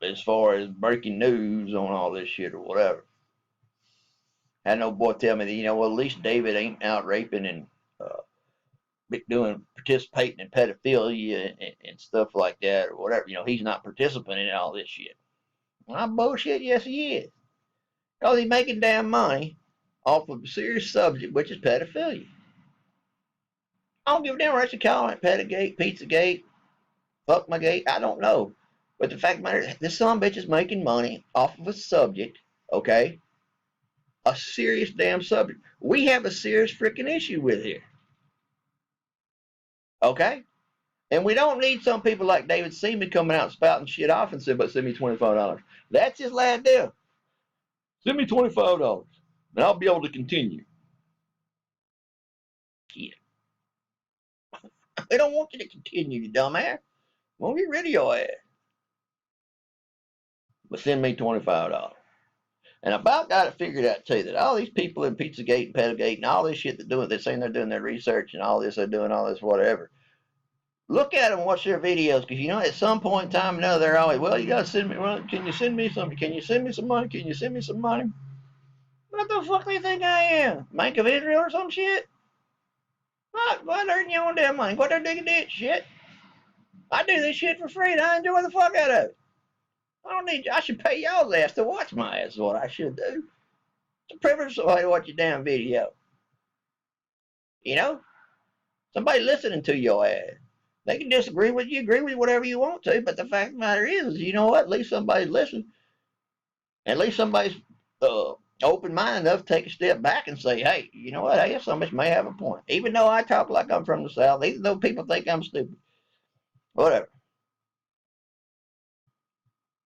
as far as breaking news on all this shit or whatever. Had no boy tell me that, well, at least David ain't out raping and uh, participating in pedophilia and stuff like that or whatever. He's not participating in all this shit. Well, I'm bullshit. Yes, he is. Because he's making damn money off of a serious subject, which is pedophilia. I don't give a damn what you call it, Pedagate, Pizzagate, Fuck My Gate. I don't know. But the fact of the matter is, this son bitch is making money off of a subject, okay? A serious damn subject. We have a serious freaking issue with here, okay? And we don't need some people like David Seaman coming out spouting shit off and saying, but send me $25. That's his last deal. Send me $25 and I'll be able to continue. Yeah. They don't want you to continue, you dumbass. Won't get rid of your ass. But send me $25. And I about got it figured out too that all these people in Pizzagate and Pedagate and all this shit they're saying they're doing their research and all this, they're doing all this, whatever. Look at them, watch their videos, because at some point in time or another, they're always, well, you gotta send me, well, can you send me something? Can you send me some money? Can you send me some money? What the fuck do you think I am? Bank of Israel or some shit? Why earn your own damn money? What they're digging ditch shit? I do this shit for free and I enjoy the fuck out of it. I should pay y'all's ass to watch my ass is what I should do. It's a privilege for somebody to watch your damn video. Somebody listening to your ass. They can disagree with you, agree with you, whatever you want to, but the fact of the matter is, you know what? At least somebody's listening. At least somebody's open minded enough to take a step back and say, hey, you know what? Hey, somebody may have a point. Even though I talk like I'm from the South, even though people think I'm stupid. Whatever.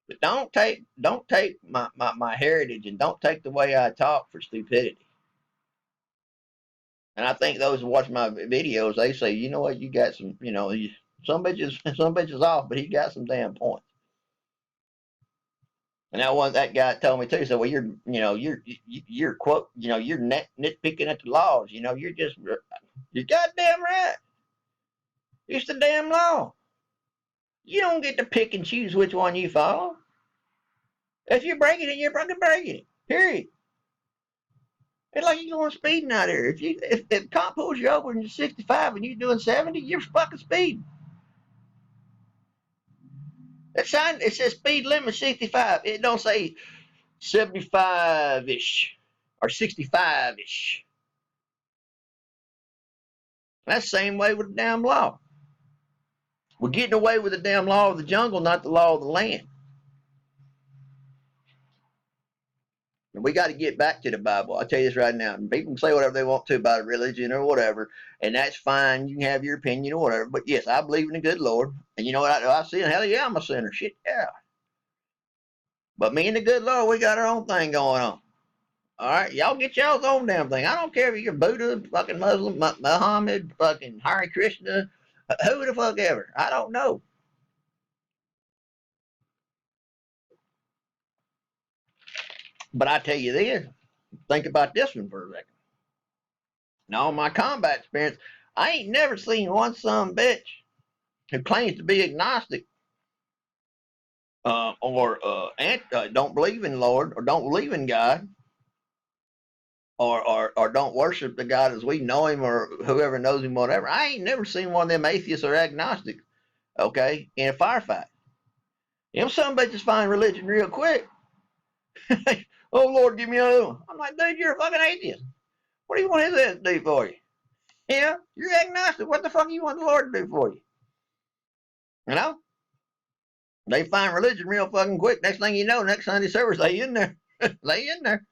But don't take my heritage and don't take the way I talk for stupidity. And I think those who watch my videos, they say, you know what, you got some, some bitches off, but he got some damn points. And that guy told me too. He said, "Well, you're quote, you're nitpicking at the laws. You're goddamn right. It's the damn law. You don't get to pick and choose which one you follow. If you're breaking it, you're fucking breaking it. Period. It's like you're going speeding out here. If cop pulls you over and you're 65 and you're doing 70, you're fucking speeding. That sign, it says speed limit 65. It don't say 75-ish or 65-ish. That's the same way with the damn law. We're getting away with the damn law of the jungle, not the law of the land. And we got to get back to the Bible. I'll tell you this right now. People can say whatever they want to about religion or whatever, and that's fine. You can have your opinion or whatever. But yes, I believe in the good Lord. And you know what I sin? Hell yeah, I'm a sinner. Shit, yeah. But me and the good Lord, we got our own thing going on. All right, y'all get y'all's own damn thing. I don't care if you're Buddha, fucking Muslim, Muhammad, fucking Hare Krishna, who the fuck ever. I don't know. But I tell you this, think about this one for a second. Now, in my combat experience, I ain't never seen one son bitch who claims to be agnostic or don't believe in Lord or don't believe in God or don't worship the God as we know him or whoever knows him, whatever. I ain't never seen one of them atheists or agnostics, okay, in a firefight. Them some bitches find religion real quick. Oh, Lord, give me a one. I'm like, dude, you're a fucking atheist. What do you want his ass to do for you? Yeah, you're agnostic. What the fuck do you want the Lord to do for you? You know? They find religion real fucking quick. Next thing you know, next Sunday service, they in there. They in there.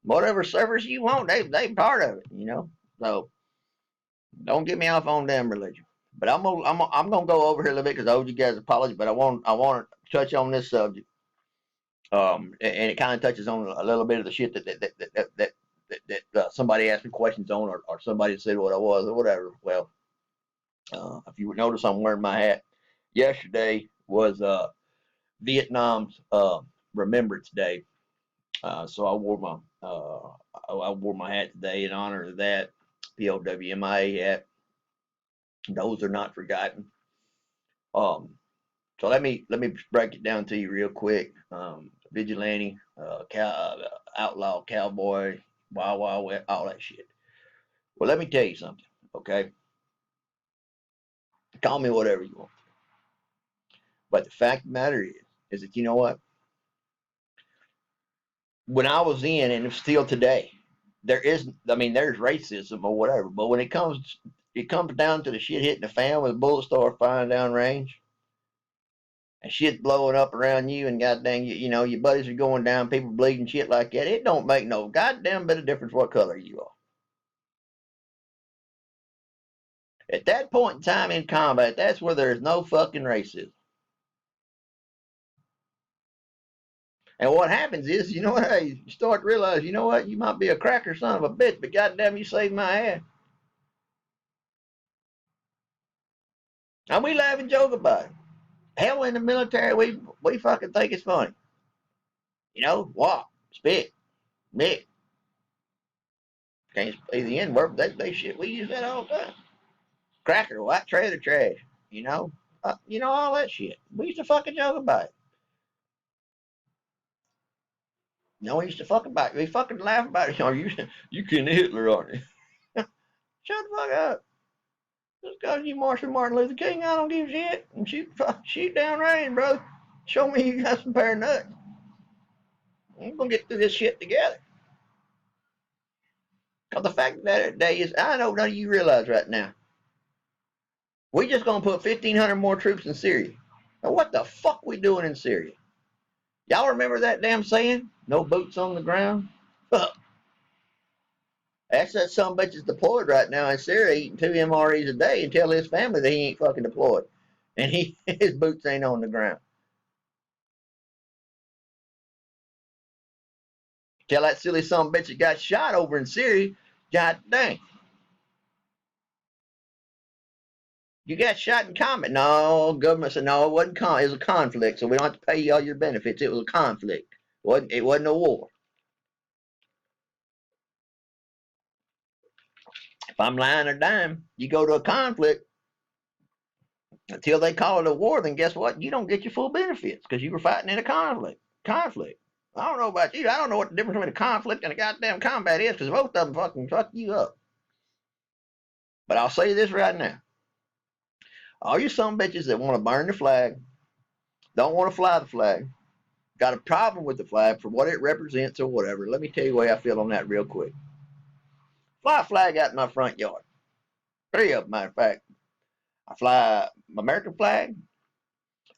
Whatever service you want, they part of it, So don't get me off on damn religion. But I'm gonna go over here a little bit because I owed you guys an apology, but I want to touch on this subject. And it kind of touches on a little bit of the shit that somebody asked me questions on, or somebody said what I was or whatever. Well, if you would notice, I'm wearing my hat. Yesterday was Vietnam's Remembrance Day, So I wore my hat today in honor of that POWMIA hat. Those are not forgotten. Um, so let me break it down to you real quick. Vigilante, outlaw, cowboy, wild wild west, all that shit. Well, let me tell you something, okay? Call me whatever you want. But the fact of the matter is that you know what? When I was in, and still today, there is, I mean, there's racism or whatever. But when it comes down to the shit hitting the fan with a bullet start firing down range, and shit blowing up around you, and goddamn, your buddies are going down, people bleeding, shit like that. It don't make no goddamn bit of difference what color you are. At that point in time in combat, that's where there's no fucking racism. And what happens is, you know what? Hey, you start to realize, you know what? You might be a cracker son of a bitch, but goddamn, you saved my ass. And we laugh and joke about it. Hell, in the military, we fucking think it's funny. Walk, spit, nick. Can't say the N word, but they shit. We use that all the time. Cracker, white trailer trash. All that shit. We used to fucking joke about it. We used to fucking about it. We fucking laugh about it. You Ken Hitler, aren't you? Shut the fuck up. Just because you Marshall Martin Luther King, I don't give a shit. And shoot down range, brother. Show me you got some pair of nuts. We're gonna get through this shit together. Because the fact of that day is, I know none of you realize right now, we just gonna put 1,500 more troops in Syria. Now, what the fuck we doing in Syria? Y'all remember that damn saying? No boots on the ground? Fuck. That's that some bitch is deployed right now in Syria eating 2 MREs a day and tell his family that he ain't fucking deployed. And his boots ain't on the ground. Tell that silly son bitch that got shot over in Syria, God dang. You got shot in combat. No, government said no, it wasn't it was a conflict, so we don't have to pay you all your benefits. It was a conflict. It wasn't a war. If I'm lying or dying, you go to a conflict until they call it a war, then guess what? You don't get your full benefits because you were fighting in a conflict. Conflict. I don't know about you. I don't know what the difference between a conflict and a goddamn combat is because both of them fucking fuck you up. But I'll say this right now. All you some bitches that want to burn the flag, don't want to fly the flag, got a problem with the flag for what it represents or whatever. Let me tell you the way I feel on that real quick. Fly a flag out in my front yard. 3 of them, matter of fact. I fly my American flag.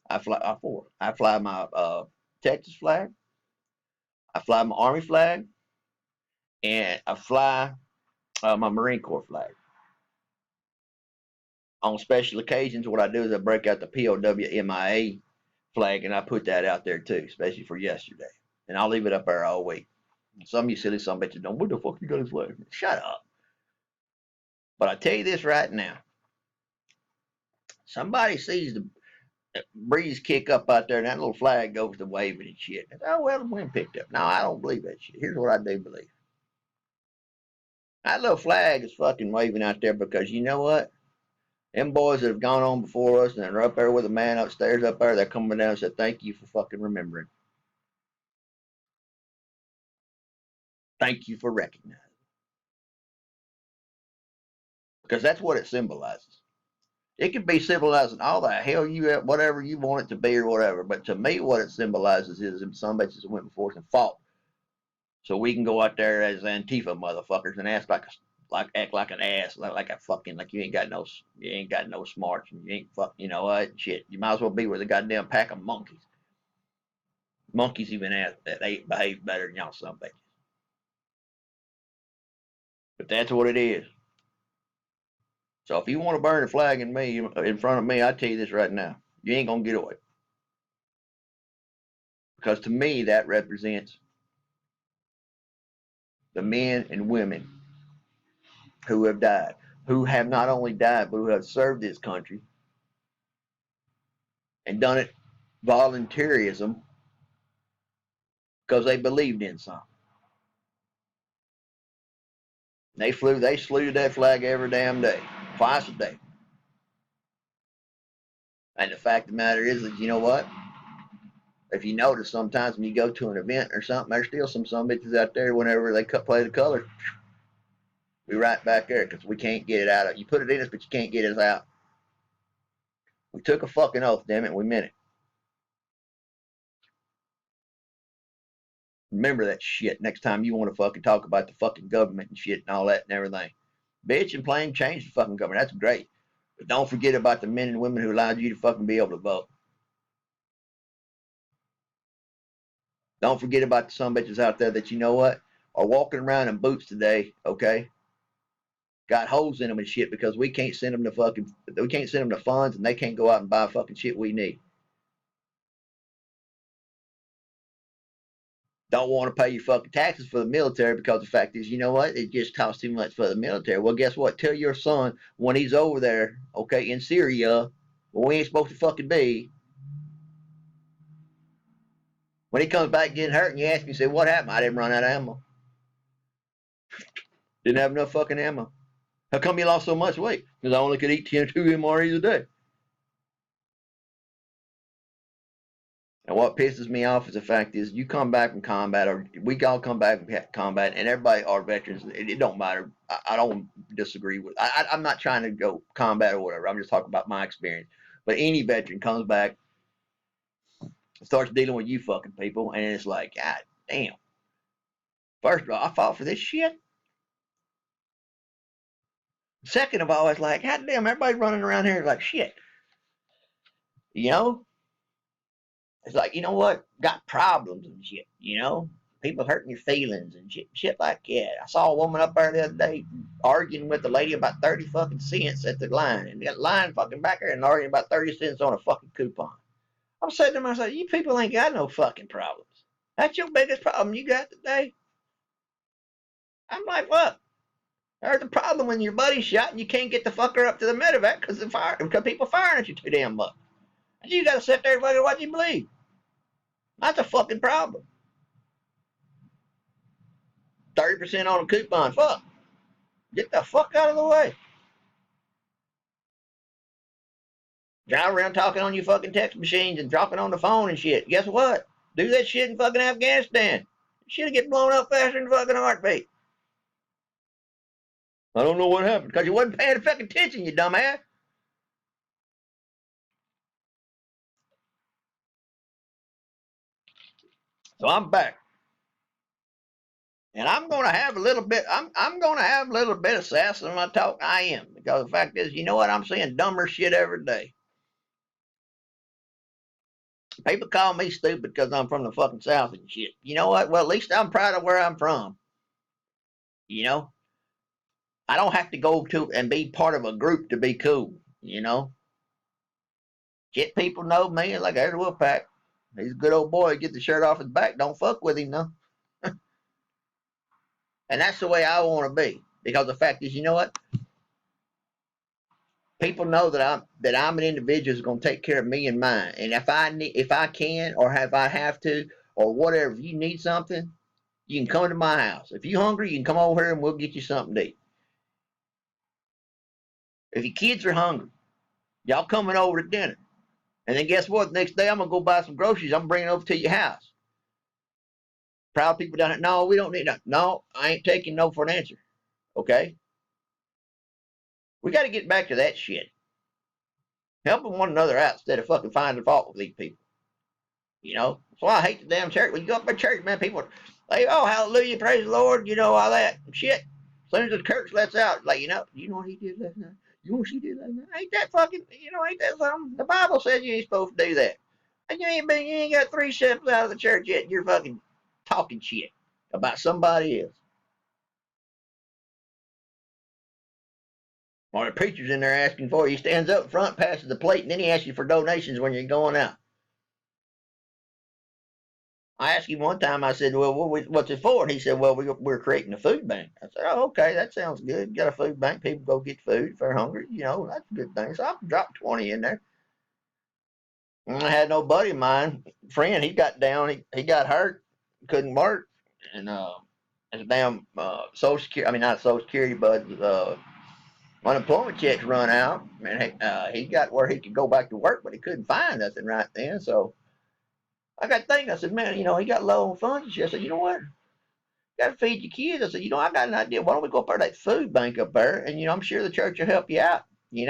I fly 4. I fly my Texas flag. I fly my Army flag, and I fly my Marine Corps flag. On special occasions, what I do is I break out the POWMIA flag, and I put that out there too, especially for yesterday. And I'll leave it up there all week. Some of you silly some bitches don't. What the fuck you got his flag? Shut up. But I tell you this right now. Somebody sees the breeze kick up out there, and that little flag goes to waving and shit. And, oh, well, the wind picked up. No, I don't believe that shit. Here's what I do believe. That little flag is fucking waving out there because you know what? Them boys that have gone on before us and are up there with a man upstairs up there, they're coming down and said, thank you for fucking remembering. Thank you for recognizing. Because that's what it symbolizes. It could be symbolizing all the hell whatever you want it to be or whatever. But to me, what it symbolizes is some bitches went before us and fought. So we can go out there as Antifa motherfuckers and act like an ass, like a fucking, like you ain't got no smarts and you ain't you know what, shit. You might as well be with a goddamn pack of monkeys. Monkeys even ask that they behave better than y'all some bitches. But that's what it is. So if you want to burn a flag in front of me, I tell you this right now, you ain't gonna get away. Because to me, that represents the men and women who have died, who have not only died, but who have served this country and done it voluntarism because they believed in something. They saluted that flag every damn day, twice a day. And the fact of the matter is that, you know what? If you notice, sometimes when you go to an event or something, there's still some bitches out there. Whenever they play the colors, we right back there because we can't get it out. You put it in us, but you can't get us out. We took a fucking oath, damn it, we meant it. Remember that shit next time you want to fucking talk about the fucking government and shit and all that and everything. Bitch and playing change the fucking government. That's great. But don't forget about the men and women who allowed you to fucking be able to vote. Don't forget about the some bitches out there that, you know what, are walking around in boots today, okay? Got holes in them and shit because we can't send them the funds and they can't go out and buy fucking shit we need. Don't want to pay your fucking taxes for the military because the fact is, you know what, it just costs too much for the military. Well, guess what? Tell your son when he's over there, okay, in Syria, where we ain't supposed to fucking be, when he comes back getting hurt and you ask me, say, what happened? I didn't run out of ammo. Didn't have enough fucking ammo. How come you lost so much weight? Because I only could eat 2 MREs a day. And what pisses me off is the fact is you come back from combat, or we all come back from combat, and everybody are veterans. It don't matter. I don't disagree with. I'm not trying to go combat or whatever. I'm just talking about my experience. But any veteran comes back, starts dealing with you fucking people, and it's like, God damn. First of all, I fought for this shit. Second of all, it's like, God damn, everybody's running around here like shit. You know? It's like, you know what? Got problems and shit, you know? People hurting your feelings and shit like that. I saw a woman up there the other day arguing with a lady about 30 fucking cents at the line. And that line fucking back there and arguing about 30 cents on a fucking coupon. I'm saying to myself, you people ain't got no fucking problems. That's your biggest problem you got today? I'm like, look, there's a problem when your buddy's shot and you can't get the fucker up to the medevac because people firing at you too damn much. And you gotta sit there and fucking what you believe. That's a fucking problem. 30% on a coupon. Fuck. Get the fuck out of the way. Drive around talking on your fucking text machines and talking on the phone and shit. Guess what? Do that shit in fucking Afghanistan. Shit'll get blown up faster than fucking heartbeat. I don't know what happened because you wasn't paying fucking attention, you dumbass. So I'm back. And I'm gonna have a little bit. I'm gonna have a little bit of sass in my talk. I am, because the fact is, you know what? I'm seeing dumber shit every day. People call me stupid because I'm from the fucking South and shit. You know what? Well, at least I'm proud of where I'm from. You know, I don't have to go to and be part of a group to be cool. You know, shit, people know me like there's WolfPack. He's a good old boy. Get the shirt off his back. Don't fuck with him, no. And that's the way I want to be, because the fact is, you know what? People know that I'm an individual who's going to take care of me and mine. And if I can, or if I have to, or whatever, if you need something, you can come to my house. If you're hungry, you can come over here and we'll get you something to eat. If your kids are hungry, y'all coming over to dinner. And then guess what? Next day I'm gonna go buy some groceries. I'm bringing it over to your house. Proud people down here. No, we don't need that. No, I ain't taking no for an answer. Okay? We got to get back to that shit. Helping one another out instead of fucking finding fault with these people. You know? That's why I hate the damn church. When you go up to church, man, people are like, oh, hallelujah, praise the Lord, you know, all that shit. As soon as the church lets out, like, you know what he did last night? You know what she did last night? Ain't that fucking, ain't that something? The Bible says you ain't supposed to do that. And you ain't got 3 steps out of the church yet, and you're fucking talking shit about somebody else. Or the preacher's in there asking for you. He stands up front, passes the plate, and then he asks you for donations when you're going out. I asked him one time, I said, well, what's it for? And he said, well, we're creating a food bank. I said, oh, okay, that sounds good. Got a food bank. People go get food if they're hungry. That's a good thing. So I dropped 20 in there. And I had no buddy of mine, friend, he got down. He got hurt. couldn't work, and his damn Social Security, I mean not Social Security, but unemployment checks run out, and he got where he could go back to work, but he couldn't find nothing right then. So I got thinking. I said, man, he got low on funds and shit. I said, you know what? Got to feed your kids. I said, I got an idea. Why don't we go up there to that food bank up there, and I'm sure the church will help you out. Went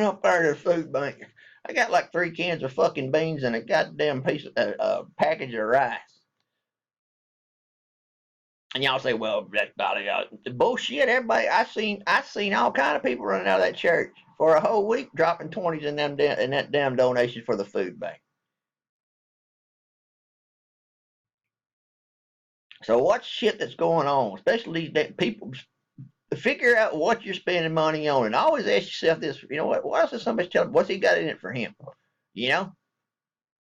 up there to the food bank. I got like 3 cans of fucking beans and a goddamn piece of package of rice. And y'all say, well, that's about it. Bullshit. Everybody, I seen all kind of people running out of that church for a whole week, dropping 20s in that damn donation for the food bank. So what shit that's going on, especially that people figure out what you're spending money on, and always ask yourself this: what else is somebody telling? What's he got in it for him?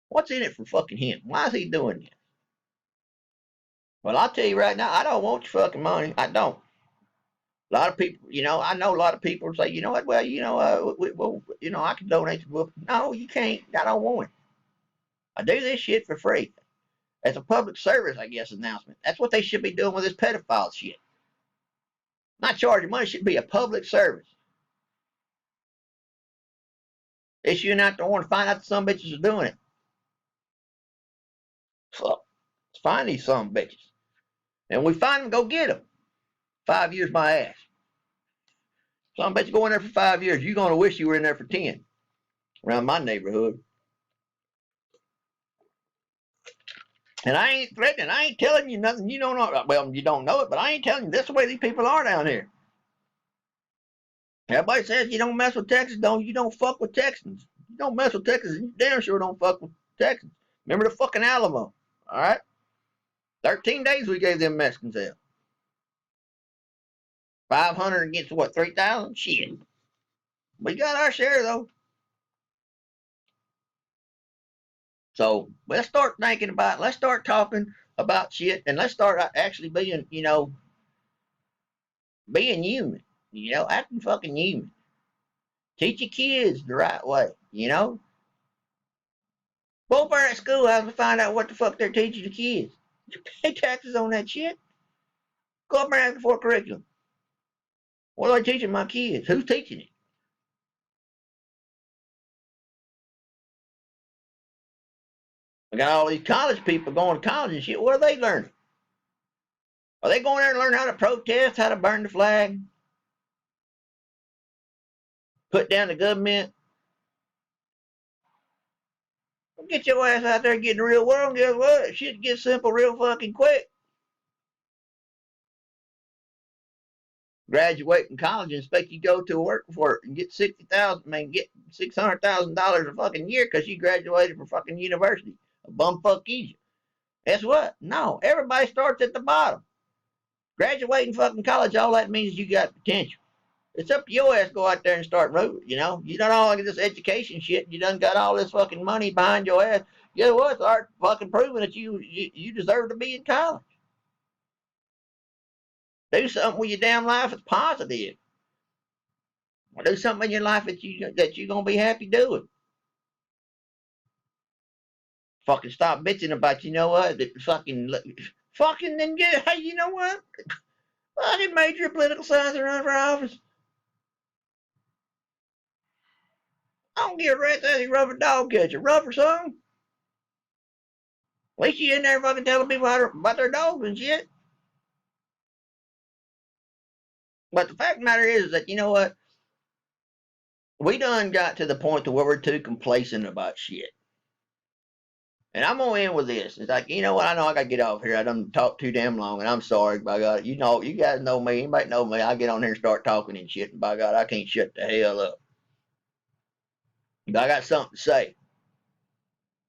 What's in it for fucking him? Why is he doing this? Well, I'll tell you right now, I don't want your fucking money. I don't. A lot of people, I know a lot of people say, you know what? Well, I can donate to book. No, you can't. I don't want it. I do this shit for free. As a public service, I guess, announcement. That's what they should be doing with this pedophile shit. Not charging money. It should be a public service. They should not want to find out that some bitches are doing it. Fuck. Let's find these some bitches. And we find them, go get them. 5 years my ass. Some bitch go in there for 5 years. You're going to wish you were in there for 10. Around my neighborhood. And I ain't threatening. I ain't telling you nothing you don't know. Well, you don't know it, but I ain't telling you. That's the way these people are down here. Everybody says you don't mess with Texas. You don't fuck with Texans. You don't mess with Texans. You damn sure don't fuck with Texans. Remember the fucking Alamo. All right? 13 days we gave them Mexicans out. 500 against what, 3,000? Shit. We got our share, though. So let's start thinking about, let's start talking about shit, and let's start actually being, being human. Acting fucking human. Teach your kids the right way, Go over at schoolhouse and find out what the fuck they're teaching the kids. You pay taxes on that shit. Go up there and ask for a curriculum. What are they teaching my kids? Who's teaching it? We got all these college people going to college and shit. What are they learning? Are they going there to learn how to protest, how to burn the flag, put down the government? Get your ass out there and get in the real world, and guess what? Shit gets simple real fucking quick. Graduate from college and expect you to go to work for it and get get $600,000 a fucking year because you graduated from fucking university. A bumfuck easy. Guess what? No, everybody starts at the bottom. Graduating fucking college, all that means is you got potential. It's up to your ass to go out there and start moving, You done all this education shit. You done got all this fucking money behind your ass. Guess what? Start fucking proving that you deserve to be in college. Do something with your damn life that's positive. Or do something in your life that you're gonna be happy doing. Fucking stop bitching about, what? Fucking then get, hey, you know what? Fucking major political science and run for office. I don't give a rat's ass you rough a dog catcher. Rough or something. At least you in there fucking telling people about their dogs and shit. But the fact of the matter is that, what? We done got to the point to where we're too complacent about shit. And I'm gonna end with this. It's like, what? I know I gotta get off here. I done talked too damn long, and I'm sorry. By God, you guys know me. Anybody know me? I get on here and start talking and shit, and by God, I can't shut the hell up. But I got something to say.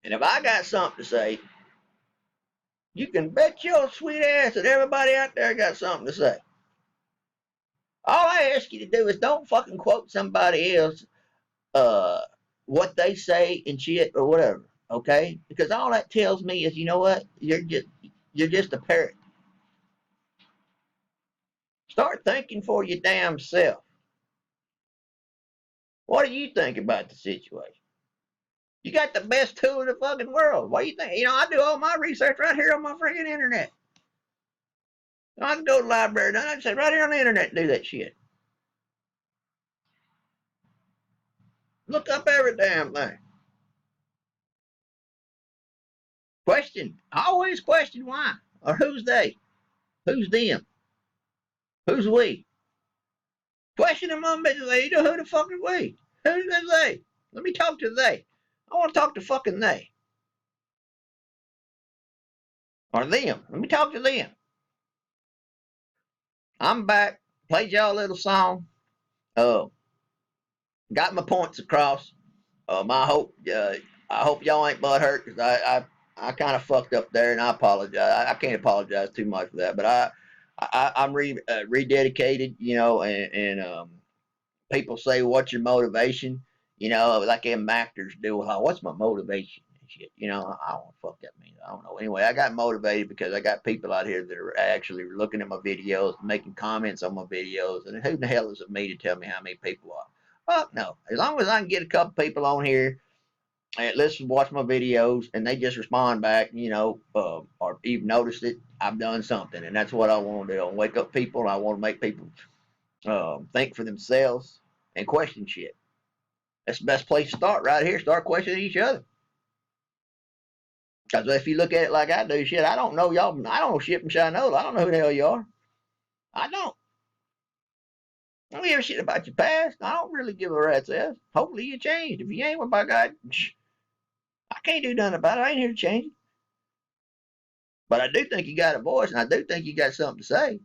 And if I got something to say, you can bet your sweet ass that everybody out there got something to say. All I ask you to do is don't fucking quote somebody else, what they say and shit or whatever, okay? Because all that tells me is, what? You're just a parrot. Start thinking for your damn self. What do you think about the situation? You got the best tool in the fucking world. What do you think? You know, I do all my research right here on my freaking internet. I can go to the library, and I can say right here on the internet, do that shit. Look up every damn thing. Question. Always question why. Or who's they? Who's them? Who's we? Question them on bitches. You know who the fuck are we? Who's they? Let me talk to they. I want to talk to fucking they. Or them. Let me talk to them. I'm back. Played y'all a little song. Got my points across. I hope y'all ain't butthurt because I kind of fucked up there, and I apologize. I can't apologize too much for that, but I'm rededicated, you know, and people say, "What's your motivation?" You know, like them actors do. What's my motivation? And shit, you know, I don't know what the fuck that means. I don't know. Anyway, I got motivated because I got people out here that are actually looking at my videos, making comments on my videos, and who the hell is it me to tell me how many people are? Fuck no. As long as I can get a couple people on here and listen, watch my videos, and they just respond back, you know, or even notice it, I've done something, and that's what I want to do. I want to wake up people, and I want to make people think for themselves and question shit. That's the best place to start right here. Start questioning each other. Because if you look at it like I do, shit, I don't know y'all. I don't know shit from Shinola. I don't know who the hell you are. I don't. I don't give a shit about your past. I don't really give a rat's ass. Hopefully you changed. If you ain't, well, by God, I can't do nothing about it. I ain't here to change it. But I do think you got a voice, and I do think you got something to say.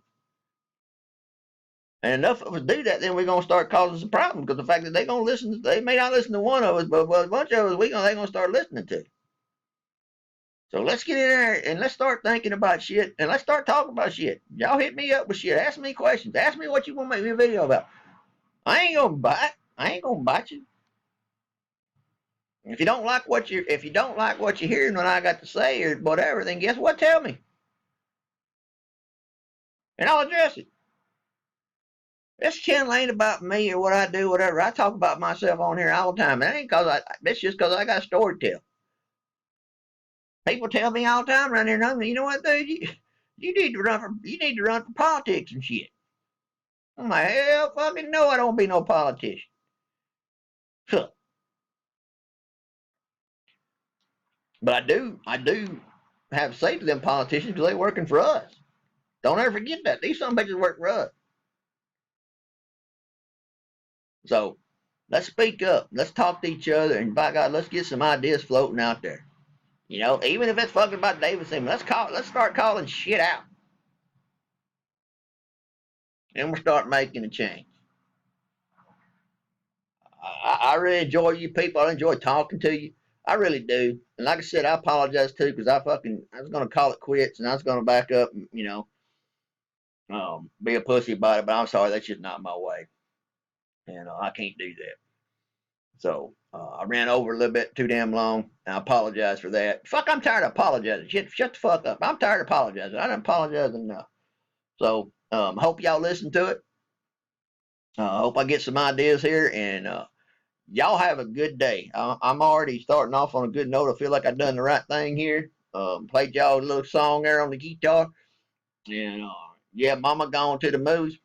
And enough of us do that, then we're gonna start causing some problems because the fact that they're gonna listen, they may not listen to one of us, but a bunch of us, they're gonna start listening to. So let's get in there and let's start thinking about shit and let's start talking about shit. Y'all hit me up with shit. Ask me questions. Ask me what you want to make me a video about. I ain't gonna bite. I ain't gonna bite you. If you don't like what you're hearing when I got to say or whatever, then guess what? Tell me, and I'll address it. This channel ain't about me or what I do, whatever. I talk about myself on here all the time. That ain't cause that's just cause I got a story to tell. People tell me all the time around here, you know what, dude? You need to run for politics and shit. I'm like, hell fucking no, I don't be no politician. Huh. But I do have to say to them politicians because they working for us. Don't ever forget that. These some bitches work for us. So let's speak up. Let's talk to each other, and by God, let's get some ideas floating out there. You know, even if it's fucking about Davidson, let's start calling shit out. And we'll start making a change. I really enjoy you people. I enjoy talking to you. I really do. And like I said, I apologize too because I was gonna call it quits and I was gonna back up and, you know, be a pussy about it. But I'm sorry, that's just not my way, and I can't do that. So I ran over a little bit too damn long. And I apologize for that. Fuck, I'm tired of apologizing. Shut the fuck up. I'm tired of apologizing. I done apologized enough. So hope y'all listen to it. Hope I get some ideas here and. Y'all have a good day. I'm already starting off on a good note. I feel like I've done the right thing here. Played y'all a little song there on the guitar. And yeah, mama gone to the movies.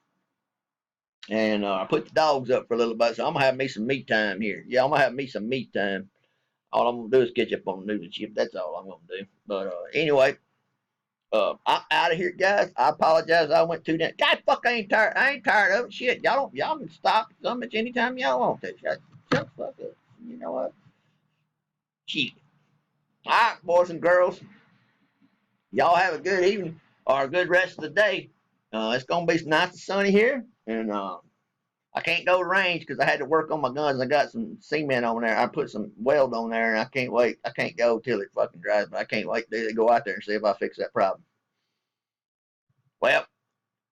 And I put the dogs up for a little bit. So I'm going to have me some me time here. Yeah, I'm going to have me some me time. All I'm going to do is catch up on the news and shit. That's all I'm going to do. But anyway, I'm out of here, guys. I apologize. I went too damn. God, fuck, I ain't tired. I ain't tired of it. Shit, y'all can stop so much anytime y'all want to. Shut the fuck up. You know what? Shit. All right, boys and girls. Y'all have a good evening or a good rest of the day. It's gonna be nice and sunny here, and I can't go to range because I had to work on my guns. I got some cement on there. I put some weld on there, and I can't wait. I can't go till it fucking dries, but I can't wait to go out there and see if I fix that problem. Well,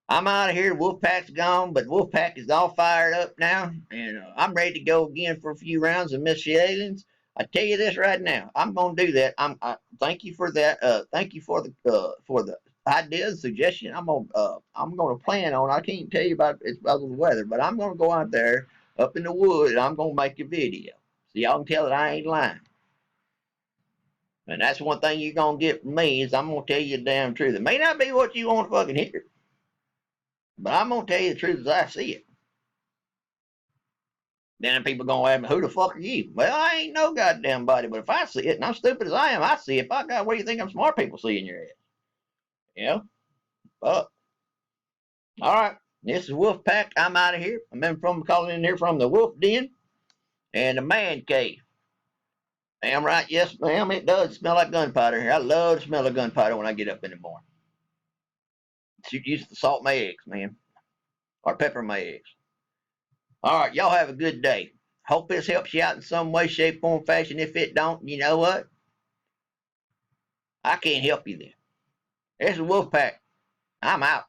I'm out of here. WolfPack's gone, but WolfPack is all fired up now, and I'm ready to go again for a few rounds of Miss Aliens. I tell you this right now, I'm gonna do that. Thank you for that. Thank you for the ideas, suggestion. I'm gonna plan on. I can't tell you about it's about the weather, but I'm gonna go out there up in the woods and I'm gonna make a video so y'all can tell that I ain't lying. And that's one thing you're going to get from me is I'm going to tell you the damn truth. It may not be what you want to fucking hear, but I'm going to tell you the truth as I see it. Then people going to ask me, who the fuck are you? Well, I ain't no goddamn body, but if I see it, and I'm stupid as I am, I see it. By God, what do you think I'm smart people see in your head? You know? Fuck. All right. This is WolfPack. I'm out of here. I'm calling in here from the Wolf Den and the Man Cave. Damn right, yes, ma'am. It does smell like gunpowder here. I love the smell of gunpowder when I get up in the morning. Used to salt my eggs, man, or pepper my eggs. All right, y'all have a good day. Hope this helps you out in some way, shape, form, fashion. If it don't, you know what? I can't help you then. This is WolfPack. I'm out.